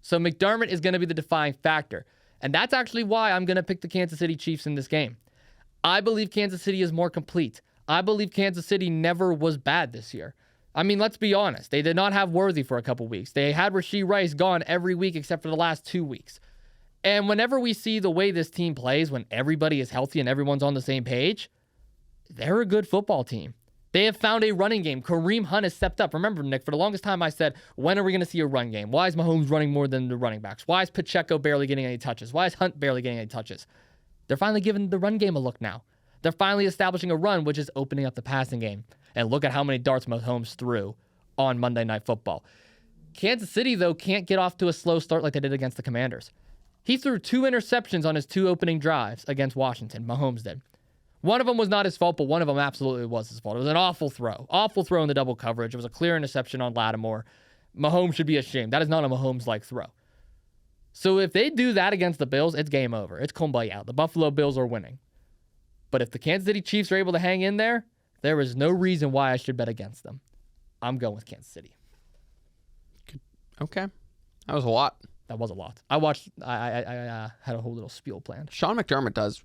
So McDermott is going to be the defining factor. And that's actually why I'm going to pick the Kansas City Chiefs in this game. I believe Kansas City is more complete. I believe Kansas City never was bad this year. I mean, let's be honest. They did not have Worthy for a couple weeks. They had Rashee Rice gone every week except for the last 2 weeks. And whenever we see the way this team plays, when everybody is healthy and everyone's on the same page, they're a good football team. They have found a running game. Kareem Hunt has stepped up. Remember, Nick, for the longest time I said, when are we going to see a run game? Why is Mahomes running more than the running backs? Why is Pacheco barely getting any touches? Why is Hunt barely getting any touches? They're finally giving the run game a look now. They're finally establishing a run, which is opening up the passing game. And look at how many darts Mahomes threw on Monday Night Football. Kansas City, though, can't get off to a slow start like they did against the Commanders. He threw 2 interceptions on his 2 opening drives against Washington. Mahomes did. One of them was not his fault, but one of them absolutely was his fault. It was an awful throw. Awful throw in the double coverage. It was a clear interception on Lattimore. Mahomes should be ashamed. That is not a Mahomes-like throw. So if they do that against the Bills, it's game over. It's kumbaya. The Buffalo Bills are winning. But if the Kansas City Chiefs are able to hang in there, there is no reason why I should bet against them. I'm going with Kansas City. Okay. That was a lot. That was a lot. I had a whole little spiel planned. Sean McDermott does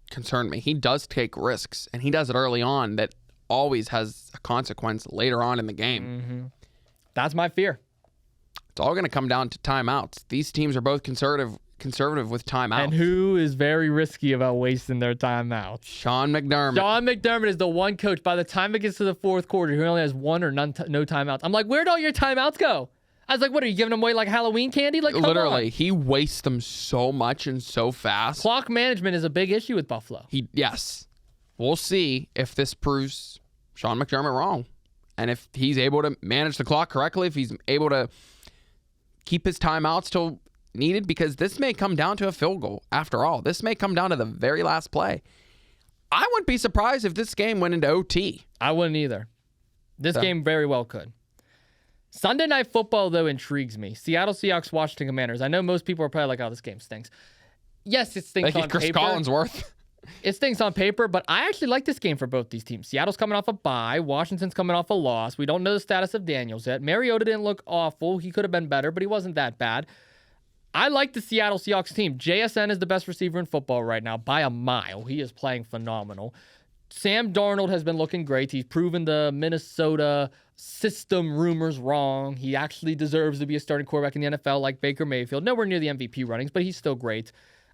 concern me. He does take risks, and he does it early on that always has a consequence later on in the game. Mm-hmm. That's my fear. It's all going to come down to timeouts. These teams are both conservative with timeouts. And who is very risky about wasting their timeouts? Sean McDermott. Sean McDermott is the one coach, by the time it gets to the fourth quarter, who only has one or no timeouts. I'm like, where'd all your timeouts go? I was like, what, are you giving them away like Halloween candy? Like, come Literally, on. he wastes them so much and so fast. Clock management is a big issue with Buffalo. Yes. We'll see if this proves Sean McDermott wrong. And if he's able to manage the clock correctly, if he's able to keep his timeouts till needed, because this may come down to a field goal. After all, this may come down to the very last play. I wouldn't be surprised if this game went into OT. I wouldn't either. This game very well could. Sunday Night Football, though, intrigues me. Seattle Seahawks, Washington Commanders. I know most people are probably like, oh, this game stinks. Yes, it stinks on Chris paper. Collinsworth. It stinks on paper, but I actually like this game for both these teams. Seattle's coming off a bye. Washington's coming off a loss. We don't know the status of Daniels yet. Mariota didn't look awful. He could have been better, but he wasn't that bad. I like the Seattle Seahawks team. JSN is the best receiver in football right now by a mile. He is playing phenomenal. Sam Darnold has been looking great. He's proven the Minnesota system rumors wrong. He actually deserves to be a starting quarterback in the NFL like Baker Mayfield. Nowhere near the MVP runnings, but he's still great.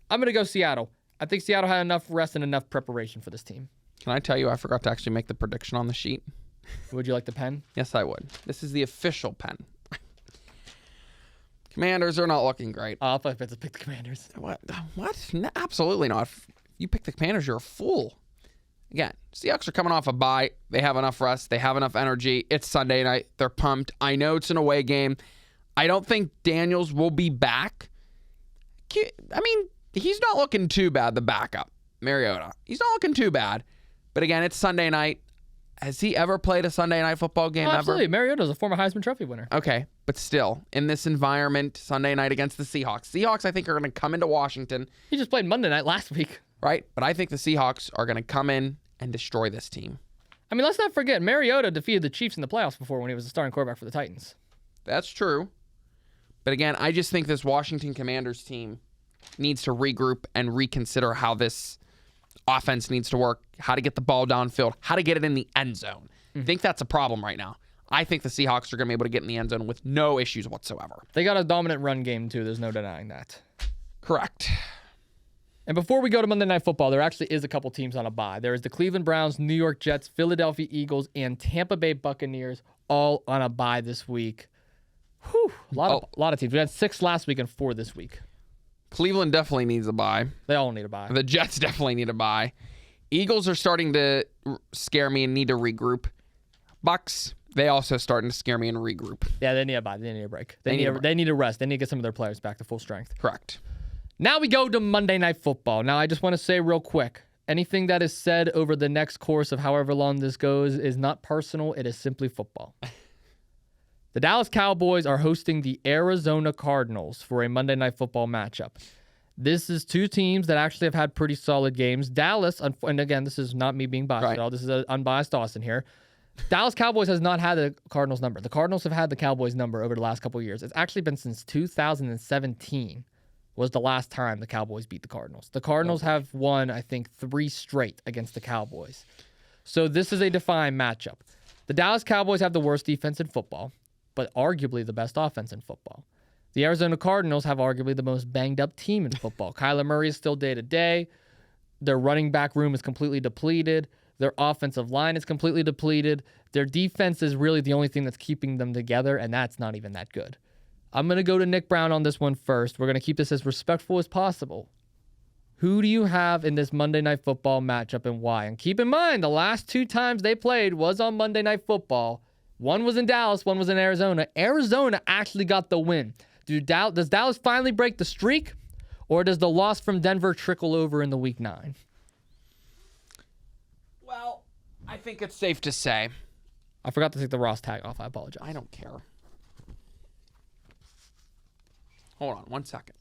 I'm going to go Seattle. I think Seattle had enough rest and enough preparation for this team. Can I tell you I forgot to actually make the prediction on the sheet? Would you like the pen? Yes, I would. This is the official pen. Commanders are not looking great. I'll pick the Commanders. What? No, absolutely not. If you pick the Commanders, you're a fool. Again, Seahawks are coming off a bye. They have enough rest. They have enough energy. It's Sunday night. They're pumped. I know it's an away game. I don't think Daniels will be back. he's not looking too bad, the backup, Mariota. He's not looking too bad. But again, it's Sunday night. Has he ever played a Sunday night football game ever? Absolutely. Mariota's a former Heisman Trophy winner. Okay, but still, in this environment, Sunday night against the Seahawks. Seahawks, I think, are going to come into Washington. He just played Monday night last week. Right? But I think the Seahawks are going to come in and destroy this team. I mean, let's not forget, Mariota defeated the Chiefs in the playoffs before when he was the starting quarterback for the Titans. That's true. But again, I just think this Washington Commanders team needs to regroup and reconsider how this offense needs to work, how to get the ball downfield, how to get it in the end zone. I think that's a problem right now. I think the Seahawks are going to be able to get in the end zone with no issues whatsoever. They got a dominant run game, too. There's no denying that. Correct. And before we go to Monday Night Football, there actually is a couple teams on a bye. There is the Cleveland Browns, New York Jets, Philadelphia Eagles, and Tampa Bay Buccaneers all on a bye this week. Whew, a lot of teams. We had 6 last week and 4 this week. Cleveland definitely needs a bye. They all need a bye. The Jets definitely need a bye. Eagles are starting to scare me and need to regroup. Bucks, they also starting to scare me and regroup. Yeah, they need a bye. They need a break. They need a rest. They need to get some of their players back to full strength. Correct. Now we go to Monday Night Football. Now, I just want to say real quick, anything that is said over the next course of however long this goes is not personal. It is simply football. The Dallas Cowboys are hosting the Arizona Cardinals for a Monday Night Football matchup. This is 2 teams that actually have had pretty solid games. Dallas, and again, this is not me being biased at all. This is an unbiased Austin here. Dallas Cowboys has not had the Cardinals number. The Cardinals have had the Cowboys number over the last couple of years. It's actually been since 2017 was the last time the Cowboys beat the Cardinals. The Cardinals have won, I think, 3 straight against the Cowboys. So this is a defined matchup. The Dallas Cowboys have the worst defense in football, but arguably the best offense in football. The Arizona Cardinals have arguably the most banged-up team in football. Kyler Murray is still day-to-day. Their running back room is completely depleted. Their offensive line is completely depleted. Their defense is really the only thing that's keeping them together, and that's not even that good. I'm going to go to Nick Brown on this one first. We're going to keep this as respectful as possible. Who do you have in this Monday Night Football matchup and why? And keep in mind, the last 2 times they played was on Monday Night Football. One was in Dallas, one was in Arizona. Arizona actually got the win. Does Dallas finally break the streak, or does the loss from Denver trickle over in the Week 9? Well, I think it's safe to say. I forgot to take the Ross tag off. I apologize. I don't care. Hold on 1 second.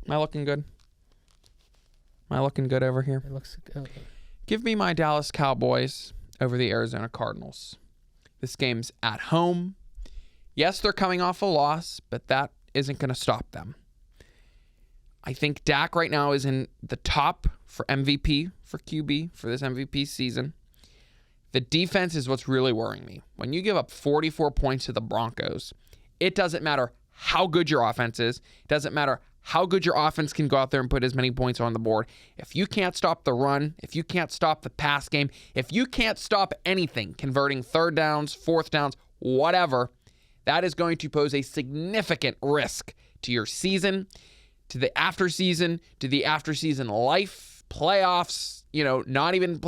Am I looking good? Am I looking good over here? It looks good. Give me my Dallas Cowboys over the Arizona Cardinals. This game's at home. Yes, they're coming off a loss, but that isn't going to stop them. I think Dak right now is in the top for MVP, for QB, for this MVP season. The defense is what's really worrying me. When you give up 44 points to the Broncos, it doesn't matter how good your offense is. It doesn't matter how good your offense can go out there and put as many points on the board. If you can't stop the run, if you can't stop the pass game, if you can't stop anything, converting 3rd downs, 4th downs, whatever, that is going to pose a significant risk to your season, to the after season life, playoffs, not even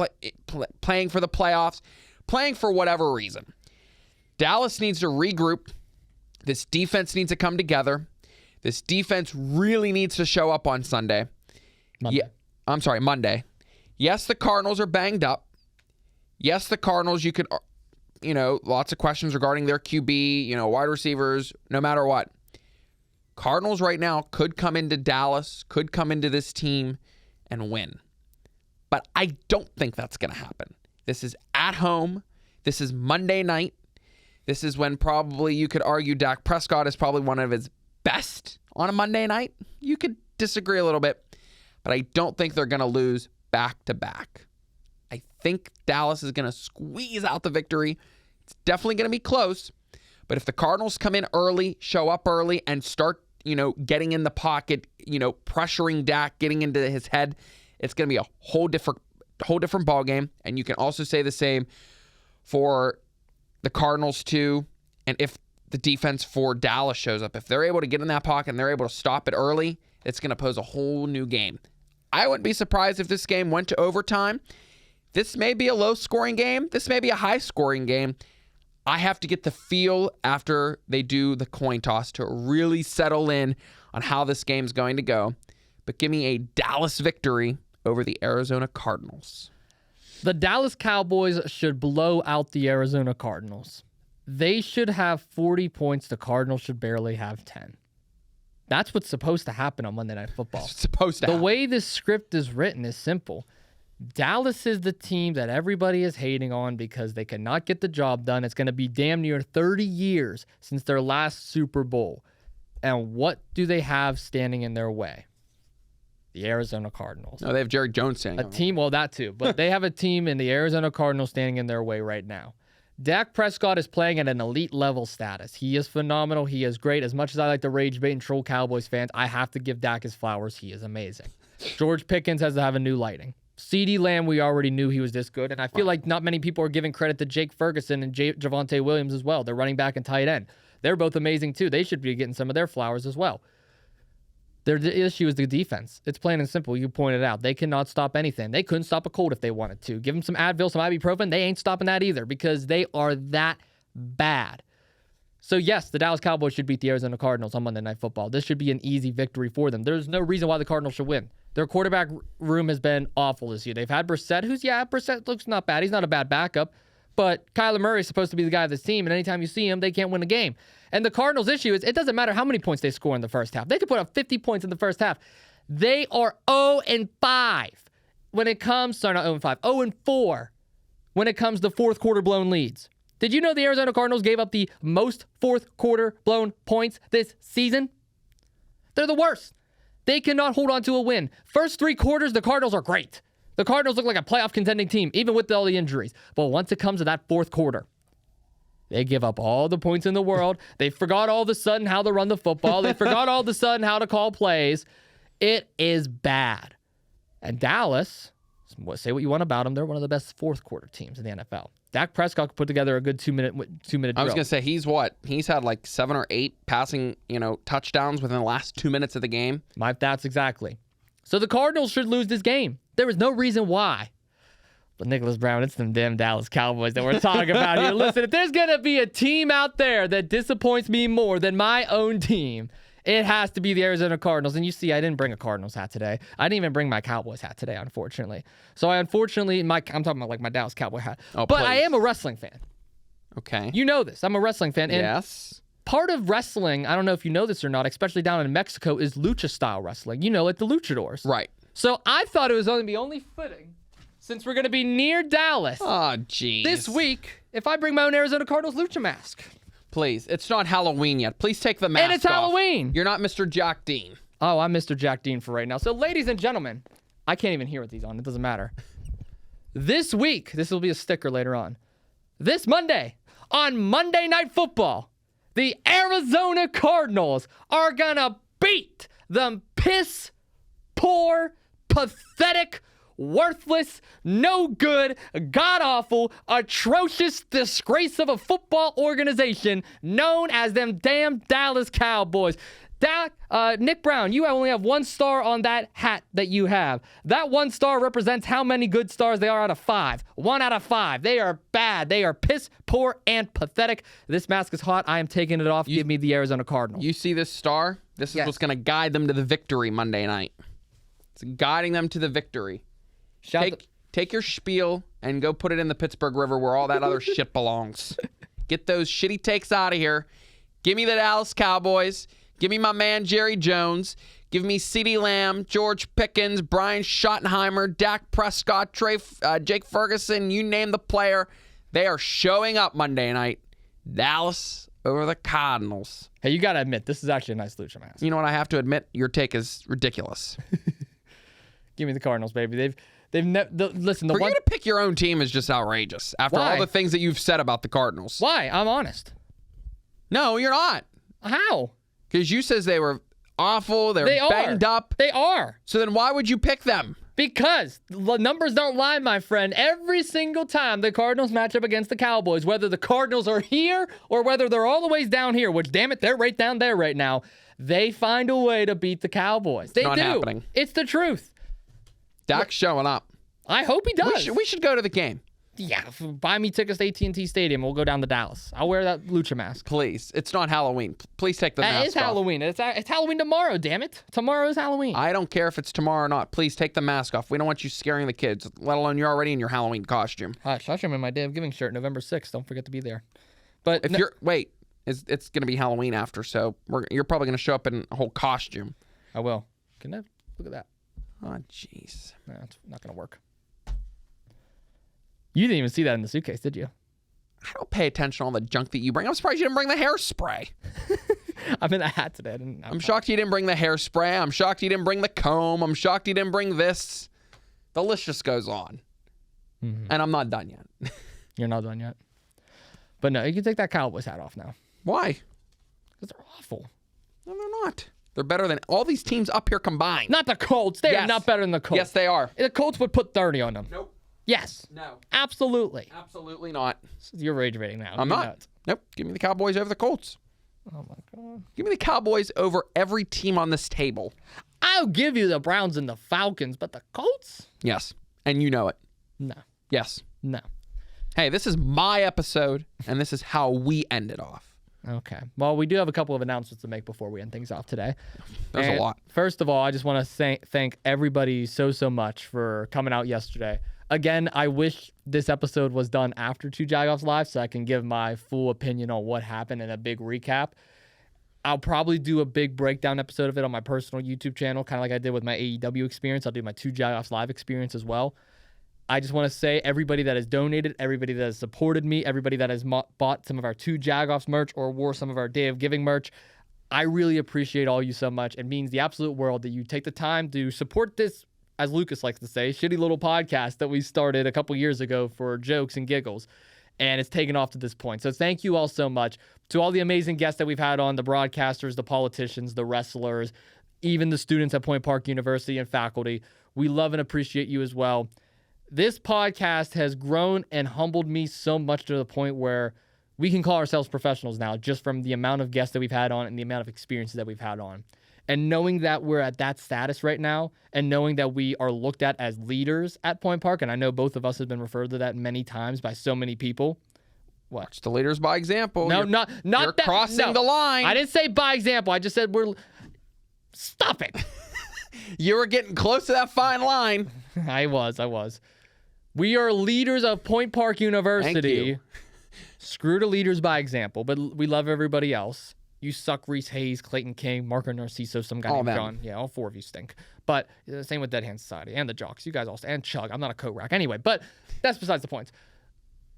playing for the playoffs, playing for whatever reason. Dallas needs to regroup. This defense needs to come together. This defense really needs to show up on Sunday. Monday. Yes, the Cardinals are banged up. Yes, the Cardinals, you could, lots of questions regarding their QB, wide receivers, no matter what. Cardinals right now could come into Dallas, could come into this team and win. But I don't think that's going to happen. This is at home. This is Monday night. This is when probably you could argue Dak Prescott is probably one of his best on a Monday night. You could disagree a little bit, but I don't think they're going to lose back-to-back. I think Dallas is going to squeeze out the victory. It's definitely going to be close, but if the Cardinals come in early, show up early, and start, getting in the pocket, pressuring Dak, getting into his head, it's going to be a whole different ball game. And you can also say the same for the Cardinals too. And if the defense for Dallas shows up, if they're able to get in that pocket and they're able to stop it early, it's going to pose a whole new game. I wouldn't be surprised if this game went to overtime. This may be a low-scoring game. This may be a high-scoring game. I have to get the feel after they do the coin toss to really settle in on how this game's going to go. But give me a Dallas victory over the Arizona Cardinals. The Dallas Cowboys should blow out the Arizona Cardinals. They should have 40 points. The Cardinals should barely have 10. That's what's supposed to happen on Monday Night Football. It's supposed to happen. The way this script is written is simple. Dallas is the team that everybody is hating on because they cannot get the job done. It's going to be damn near 30 years since their last Super Bowl. And what do they have standing in their way? The Arizona Cardinals. No, they have Jerry Jones standing. A team, well, that too. But they have a team in the Arizona Cardinals standing in their way right now. Dak Prescott is playing at an elite level status. He is phenomenal. He is great. As much as I like to rage bait and troll Cowboys fans, I have to give Dak his flowers. He is amazing. George Pickens has to have a new lighting. CeeDee Lamb, we already knew he was this good. And I feel like not many people are giving credit to Jake Ferguson and Javonte Williams as well. They're running back and tight end. They're both amazing too. They should be getting some of their flowers as well. Their issue is the defense. It's plain and simple. You pointed out. They cannot stop anything. They couldn't stop a cold if they wanted to. Give them some Advil, some ibuprofen. They ain't stopping that either because they are that bad. So, yes, the Dallas Cowboys should beat the Arizona Cardinals on Monday Night Football. This should be an easy victory for them. There's no reason why the Cardinals should win. Their quarterback room has been awful this year. They've had Brissett, Brissett looks not bad. He's not a bad backup. But Kyler Murray is supposed to be the guy of this team, and anytime you see him, they can't win a game. And the Cardinals' issue is it doesn't matter how many points they score in the first half. They could put up 50 points in the first half. They are 0-5 when it comes, sorry, not 0-5, 0-4 when it comes to fourth quarter blown leads. Did you know the Arizona Cardinals gave up the most fourth quarter blown points this season? They're the worst. They cannot hold on to a win. First 3 quarters, the Cardinals are great. The Cardinals look like a playoff contending team, even with all the injuries. But once it comes to that fourth quarter, they give up all the points in the world. They forgot all of a sudden how to run the football. They forgot all of a sudden how to call plays. It is bad. And Dallas, say what you want about them, they're one of the best fourth quarter teams in the NFL. Dak Prescott put together a good two-minute drill. I was going to say, he's had like 7 or 8 passing, touchdowns within the last 2 minutes of the game. That's exactly. So the Cardinals should lose this game. There is no reason why. But Nicholas Brown, it's them damn Dallas Cowboys that we're talking about here. Listen, if there's going to be a team out there that disappoints me more than my own team, it has to be the Arizona Cardinals. And you see, I didn't bring a Cardinals hat today. I didn't even bring my Cowboys hat today, unfortunately. So I'm talking about like my Dallas Cowboy hat. Oh, but please. I am a wrestling fan. Okay. You know this. I'm a wrestling fan. And yes. part of wrestling, I don't know if you know this or not, especially down in Mexico, is lucha-style wrestling. Like the luchadors. Right. So I thought it was only fitting, since we're going to be near Dallas Oh, jeez. this week, if I bring my own Arizona Cardinals lucha mask. Please. It's not Halloween yet. Please take the mask And it's off. Halloween. You're not Mr. Jack Dean. Oh, I'm Mr. Jack Dean for right now. So, ladies and gentlemen, I can't even hear what these on. It doesn't matter. This week, this will be a sticker later on. This Monday, on Monday Night Football, the Arizona Cardinals are going to beat them piss-poor, pathetic, worthless, no good, god-awful, atrocious disgrace of a football organization known as them damn Dallas Cowboys. Nick Brown, you only have 1 star on that hat that you have. That 1 star represents how many good stars they are out of 5. 1 out of 5. They are bad. They are piss, poor, and pathetic. This mask is hot. I am taking it off. Give me the Arizona Cardinals. You see this star? This is what's going to guide them to the victory Monday night. It's guiding them to the victory. Take your spiel and go put it in the Pittsburgh River where all that other shit belongs. Get those shitty takes out of here. Give me the Dallas Cowboys. Give me my man Jerry Jones. Give me CeeDee Lamb, George Pickens, Brian Schottenheimer, Dak Prescott, Jake Ferguson, you name the player. They are showing up Monday night. Dallas over the Cardinals. Hey, you got to admit, this is actually a nice lucha mask. You know what I have to admit? Your take is ridiculous. Give me the Cardinals, baby. Listen. For you to pick your own team is just outrageous. After all the things that you've said about the Cardinals. Why? I'm honest. No, you're not. How? Because you says they were awful. They banged up. They are. So then why would you pick them? Because the numbers don't lie, my friend. Every single time the Cardinals match up against the Cowboys, whether the Cardinals are here or whether they're all the ways down here, which, damn it, they're right down there right now, they find a way to beat the Cowboys. They not do. Happening. It's the truth. Dak's showing up. I hope he does. We should go to the game. Yeah, buy me tickets to AT&T Stadium. We'll go down to Dallas. I'll wear that lucha mask. Please. It's not Halloween. Please take the mask off. It's Halloween. It's Halloween tomorrow, damn it. Tomorrow is Halloween. I don't care if it's tomorrow or not. Please take the mask off. We don't want you scaring the kids, let alone you're already in your Halloween costume. Hush, I'm in my Day of Giving shirt, November 6th. Don't forget to be there. But If you're... Wait. It's going to be Halloween after, so you're probably going to show up in a whole costume. I will. Look at that. Oh, jeez. No, it's not going to work. You didn't even see that in the suitcase, did you? I don't pay attention to all the junk that you bring. I'm surprised you didn't bring the hairspray. I'm in a hat today. I'm shocked you didn't bring the hairspray. I'm shocked you didn't bring the comb. I'm shocked you didn't bring this. The list just goes on. Mm-hmm. And I'm not done yet. You're not done yet. But no, you can take that Cowboys hat off now. Why? Because they're awful. No, they're not. They're better than all these teams up here combined. Not the Colts. They are not better than the Colts. Yes, they are. The Colts would put 30 on them. Nope. Yes. No. Absolutely. Absolutely not. You're rage rating now. I'm not. Nope. Give me the Cowboys over the Colts. Oh, my God. Give me the Cowboys over every team on this table. I'll give you the Browns and the Falcons, but the Colts? Yes. And you know it. No. Yes. No. Hey, this is my episode, and this is how we end it off. Okay. Well, we do have a couple of announcements to make before we end things off today. There's a lot. First of all, I just want to thank everybody so much for coming out yesterday. Again, I wish this episode was done after 2 Jagoffs Live so I can give my full opinion on what happened and a big recap. I'll probably do a big breakdown episode of it on my personal YouTube channel, kind of like I did with my AEW experience. I'll do my 2 Jagoffs Live experience as well. I just want to say everybody that has donated, everybody that has supported me, everybody that has bought some of our 2 Jagoffs merch or wore some of our Day of Giving merch, I really appreciate all you so much. It means the absolute world that you take the time to support this, as Lucas likes to say, shitty little podcast that we started a couple years ago for jokes and giggles. And it's taken off to this point. So thank you all so much to all the amazing guests that we've had on, the broadcasters, the politicians, the wrestlers, even the students at Point Park University and faculty. We love and appreciate you as well. This podcast has grown and humbled me so much to the point where we can call ourselves professionals now just from the amount of guests that we've had on and the amount of experiences that we've had on. And knowing that we're at that status right now and knowing that we are looked at as leaders at Point Park, and I know both of us have been referred to that many times by so many people. What? It's the leaders by example. No, you're not you're that. Crossing the line. I didn't say by example. I just said we're... Stop it. You were getting close to that fine line. I was. We are leaders of Point Park University. Thank you. Screw the leaders by example, but we love everybody else. You suck, Reese Hayes, Clayton King, Marco Narciso, some guy named John. Yeah, all 4 of you stink. But same with Dead Hand Society and the Jocks. You guys all stink. And Chug. I'm not a coat rack. Anyway, but that's besides the point.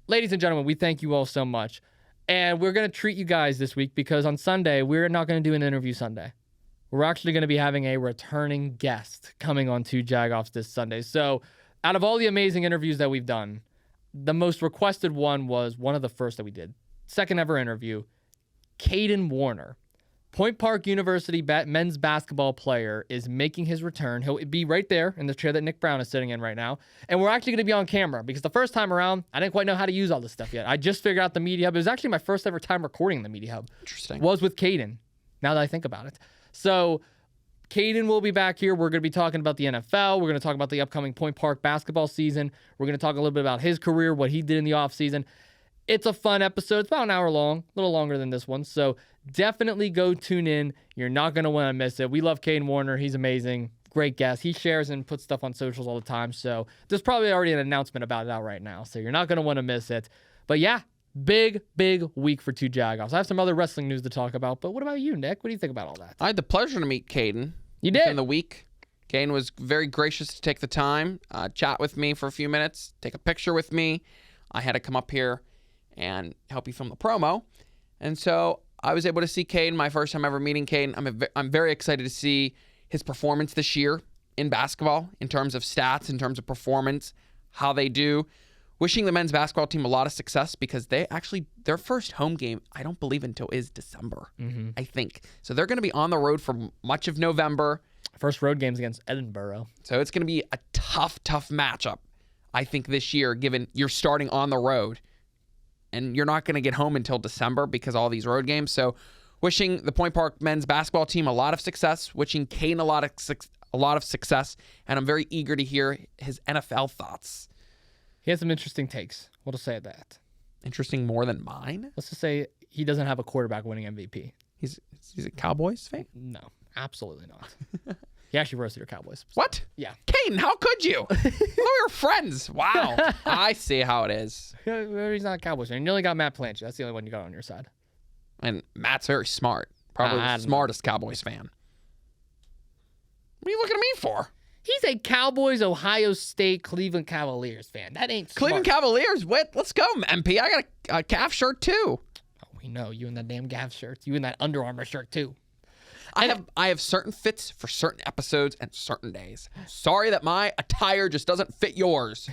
Ladies and gentlemen, we thank you all so much. And we're going to treat you guys this week because on Sunday, we're not going to do an interview Sunday. We're actually going to be having a returning guest coming on 2 Jagoffs this Sunday. So out of all the amazing interviews that we've done, the most requested one was one of the first that we did. Second ever interview, Caden Warner. Point Park University men's basketball player is making his return. He'll be right there in the chair that Nick Brown is sitting in right now. And we're actually going to be on camera because the first time around, I didn't quite know how to use all this stuff yet. I just figured out the Media Hub. It was actually my first ever time recording the Media Hub. Interesting. Was with Caden, now that I think about it. So Caden will be back here. We're going to be talking about the NFL. We're going to talk about the upcoming Point Park basketball season. We're going to talk a little bit about his career, what he did in the offseason. It's a fun episode. It's about an hour long, a little longer than this one. So definitely go tune in. You're not going to want to miss it. We love Caden Warner. He's amazing. Great guest. He shares and puts stuff on socials all the time. So there's probably already an announcement about it out right now. So you're not going to want to miss it. But yeah, big week for 2 Jagoffs. I have some other wrestling news to talk about. But what about you, Nick? What do you think about all that? I had the pleasure to meet Caden. You did? In the week. Caden was very gracious to take the time, chat with me for a few minutes, take a picture with me. I had to come up here and help you film the promo. And so I was able to see Caden, my first time ever meeting Caden. I'm very excited to see his performance this year in basketball, in terms of stats, in terms of performance, how they do. Wishing the men's basketball team a lot of success because their first home game, I don't believe until is December, I think. So they're going to be on the road for much of November. First road games against Edinburgh. So it's going to be a tough matchup, I think, this year, given you're starting on the road. And you're not going to get home until December because of all these road games. So wishing the Point Park men's basketball team a lot of success, wishing Caden a lot of success, and I'm very eager to hear his NFL thoughts. He has some interesting takes. We'll just say that. Interesting more than mine? Let's just say he doesn't have a quarterback winning MVP. He's a Cowboys fan? No, absolutely not. He actually roasted your Cowboys. What? Yeah. Caden, how could you? We were friends. Wow. I see how it is. He's not a Cowboys fan. You only got Matt Blanchard. That's the only one you got on your side. And Matt's very smart. Probably the smartest Cowboys fan. What are you looking at me for? He's a Cowboys, Ohio State, Cleveland Cavaliers fan. That ain't smart. Cleveland Cavaliers? Let's go, MP. I got a calf shirt, too. Oh, we know. You in that damn Gav shirt. You in that Under Armour shirt, too. I have certain fits for certain episodes and certain days. Sorry that my attire just doesn't fit yours.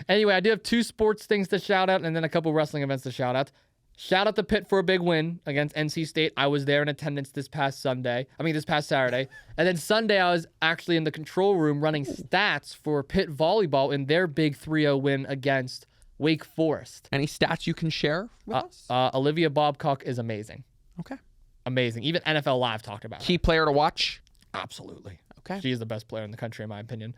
Anyway, I do have 2 sports things to shout out and then a couple wrestling events to shout out. Shout out to Pitt for a big win against NC State. I was there in attendance this past Saturday. And then Sunday, I was actually in the control room running stats for Pitt volleyball in their big 3-0 win against Wake Forest. Any stats you can share with us? Olivia Babcock is amazing. Okay. Amazing. Even NFL Live talked about Key player to watch? Absolutely. Okay. She is the best player in the country, in my opinion.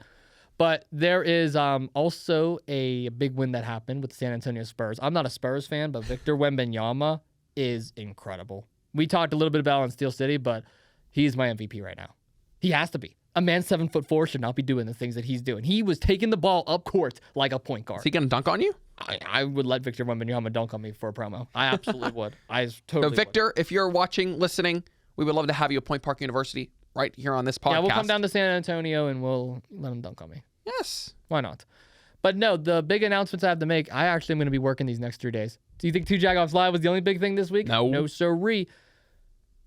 But there is also a big win that happened with the San Antonio Spurs. I'm not a Spurs fan, but Victor Wembanyama is incredible. We talked a little bit about it in Steel City, but he's my MVP right now. He has to be. A man 7'4" should not be doing the things that he's doing. He was taking the ball up court like a point guard. Is he going to dunk on you? I would let Victor Wembanyama dunk on me for a promo. I absolutely would. I totally So, Victor, if you're watching, listening, we would love to have you at Point Park University right here on this podcast. Yeah, we'll come down to San Antonio and we'll let him dunk on me. Yes. Why not? But no, the big announcements I have to make, I actually am going to be working these next 3 days. Do you think 2 Jagoffs Live was the only big thing this week? No. No, sirree.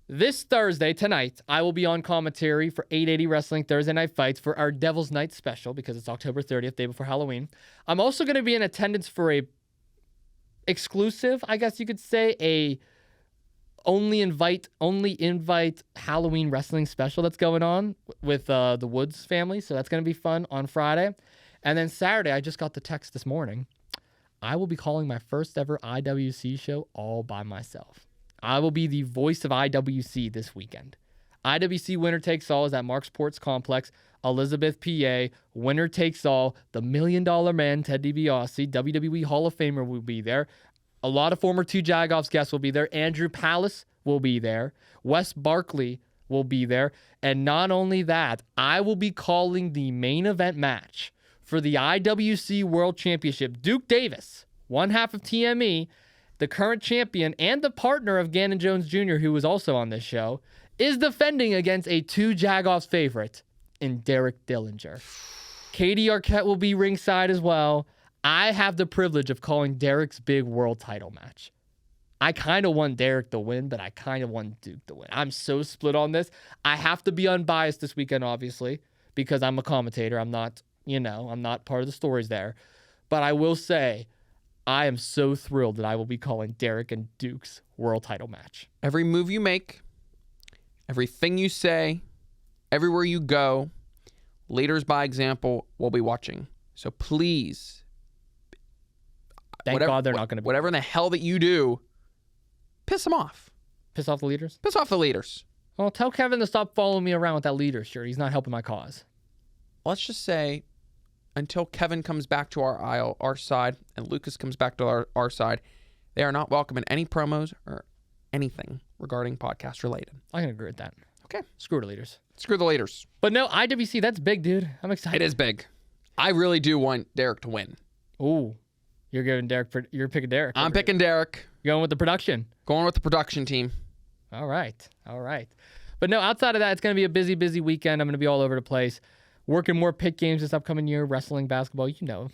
This Thursday, tonight, I will be on commentary for 880 Wrestling Thursday Night Fights for our Devil's Night special because it's October 30th, day before Halloween. I'm also going to be in attendance for a exclusive, I guess you could say, a only invite Halloween wrestling special that's going on with the Woods family. So that's going to be fun on Friday. And then Saturday, I just got the text this morning. I will be calling my first ever IWC show all by myself. I will be the voice of IWC this weekend. IWC Winner Takes All is at Mark Sports Complex, Elizabeth, PA. Winner Takes All. The $1 Million Man, Ted DiBiase, WWE Hall of Famer, will be there. A lot of former 2 Jagoffs guests will be there. Andrew Palace will be there. Wes Barkley will be there. And not only that, I will be calling the main event match for the IWC World Championship. Duke Davis, one half of TME, the current champion and the partner of Gannon Jones Jr., who was also on this show, is defending against a 2 Jagoffs favorite in Derek Dillinger. Katie Arquette will be ringside as well. I have the privilege of calling Derek's big world title match. I kind of want Derek to win, but I kind of want Duke to win. I'm so split on this. I have to be unbiased this weekend, obviously, because I'm a commentator. I'm not, I'm not part of the stories there. But I will say, I am so thrilled that I will be calling Derek and Duke's world title match. Every move you make, everything you say, everywhere you go, leaders by example will be watching. So please, Thank God they're not going to be. Whatever in the hell that you do, piss them off. Piss off the leaders? Piss off the leaders. Well, tell Kevin to stop following me around with that leader shirt. He's not helping my cause. Let's just say, until Kevin comes back to our aisle, our side, and Lucas comes back to our side, they are not welcome in any promos or anything regarding podcast related. I can agree with that. Okay. Screw the leaders. Screw the leaders. But no, IWC, that's big, dude. I'm excited. It is big. I really do want Derek to win. Ooh. You're picking Derek. I'm picking Derek. You're going with the production. Going with the production team. All right. But no, outside of that, it's going to be a busy, busy weekend. I'm going to be all over the place. Working more pit games this upcoming year, wrestling, basketball. You know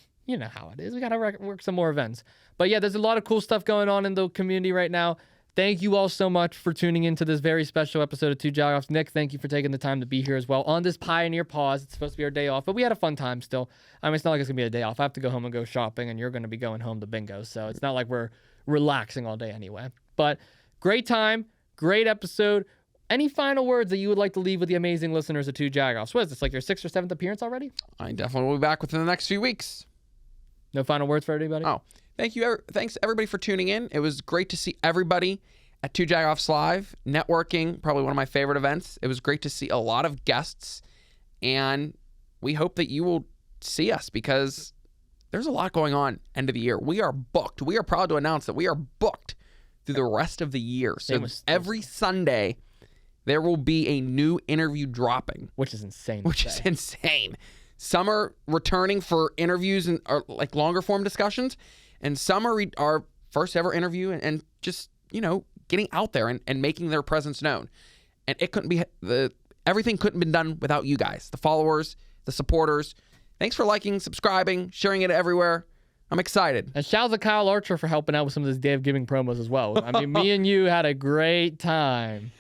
how it is. We got to work some more events. But yeah, there's a lot of cool stuff going on in the community right now. Thank you all so much for tuning into this very special episode of 2 Jagoffs. Nick, thank you for taking the time to be here as well on this Pioneer pause. It's supposed to be our day off, but we had a fun time still. I mean, it's not like it's going to be a day off. I have to go home and go shopping, and you're going to be going home to bingo, so it's not like we're relaxing all day anyway. But great time, great episode. Any final words that you would like to leave with the amazing listeners of 2 Jagoffs? What is this, like your 6th or 7th appearance already? I definitely will be back within the next few weeks. No final words for anybody? Oh, thank you. Thanks everybody for tuning in. It was great to see everybody at 2 Jagoffs Live. Networking, probably one of my favorite events. It was great to see a lot of guests, and we hope that you will see us because there's a lot going on end of the year. We are booked. We are proud to announce that we are booked through the rest of the year. So every Sunday, there will be a new interview dropping. Which is insane. Which is insane. Some are returning for interviews and like longer form discussions, and some are our first ever interview and just, getting out there and making their presence known. And it couldn't be everything couldn't have been done without you guys, the followers, the supporters. Thanks for liking, subscribing, sharing it everywhere. I'm excited. And shout out to Kyle Archer for helping out with some of this Day of Giving promos as well. I mean, me and you had a great time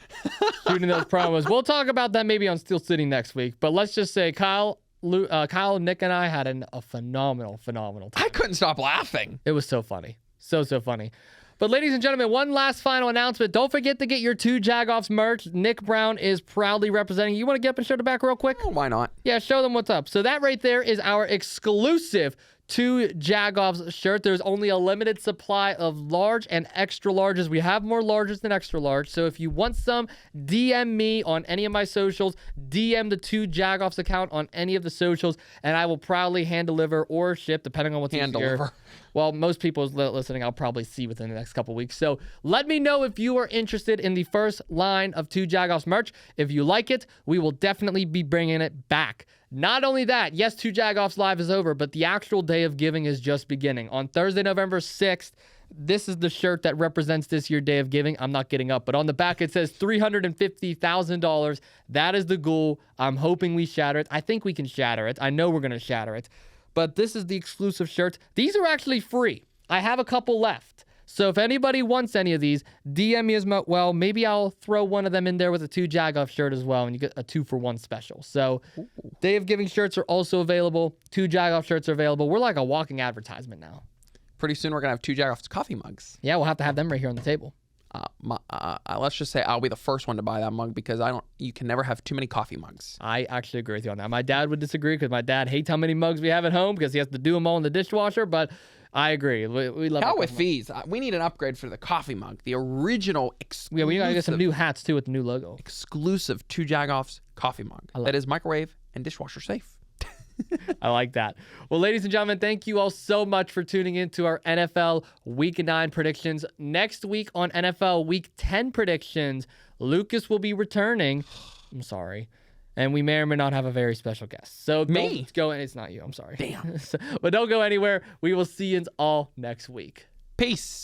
shooting those promos. We'll talk about that maybe on Steel City next week. But let's just say Kyle, Nick, and I had a phenomenal time. I couldn't stop laughing. It was so funny. So funny. But ladies and gentlemen, one last final announcement. Don't forget to get your 2 Jagoffs merch. Nick Brown is proudly representing. You want to get up and show the back real quick? Oh, why not? Yeah, show them what's up. So that right there is our exclusive 2 Jagoffs shirt. There's only a limited supply of large and extra larges. We have more larges than extra large. So if you want some, DM me on any of my socials. DM the 2 Jagoffs account on any of the socials, and I will proudly hand deliver or ship, depending on what's hand easier. Deliver. Well, most people listening, I'll probably see within the next couple weeks. So let me know if you are interested in the first line of 2 Jagoffs merch. If you like it, we will definitely be bringing it back. Not only that, yes, 2 Jagoffs Live is over, but the actual Day of Giving is just beginning. On Thursday, November 6th, this is the shirt that represents this year's Day of Giving. I'm not getting up, but on the back it says $350,000. That is the goal. I'm hoping we shatter it. I think we can shatter it. I know we're going to shatter it. But this is the exclusive shirts. These are actually free. I have a couple left. So if anybody wants any of these, DM me as well. Maybe I'll throw one of them in there with a 2 Jagoff shirt as well, and you get a 2-for-1 special. So Day of Giving shirts are also available. 2 Jagoff shirts are available. We're like a walking advertisement now. Pretty soon we're going to have 2 Jagoffs coffee mugs. Yeah, we'll have to have them right here on the table. Let's just say I'll be the first one to buy that mug because you can never have too many coffee mugs. I actually agree with you on that. My dad would disagree because my dad hates how many mugs we have at home because he has to do them all in the dishwasher, but I agree. We love How with fees? We need an upgrade for the coffee mug. The original exclusive. Yeah, we gotta get some new hats too with the new logo. Exclusive 2 Jagoffs coffee mug. That is microwave and dishwasher safe. I like that. Well, ladies and gentlemen, thank you all so much for tuning in to our NFL Week 9 predictions. Next week on NFL Week 10 predictions, Lucas will be returning. I'm sorry. And we may or may not have a very special guest. So Me? It's not you. I'm sorry. Damn. But don't go anywhere. We will see you all next week. Peace.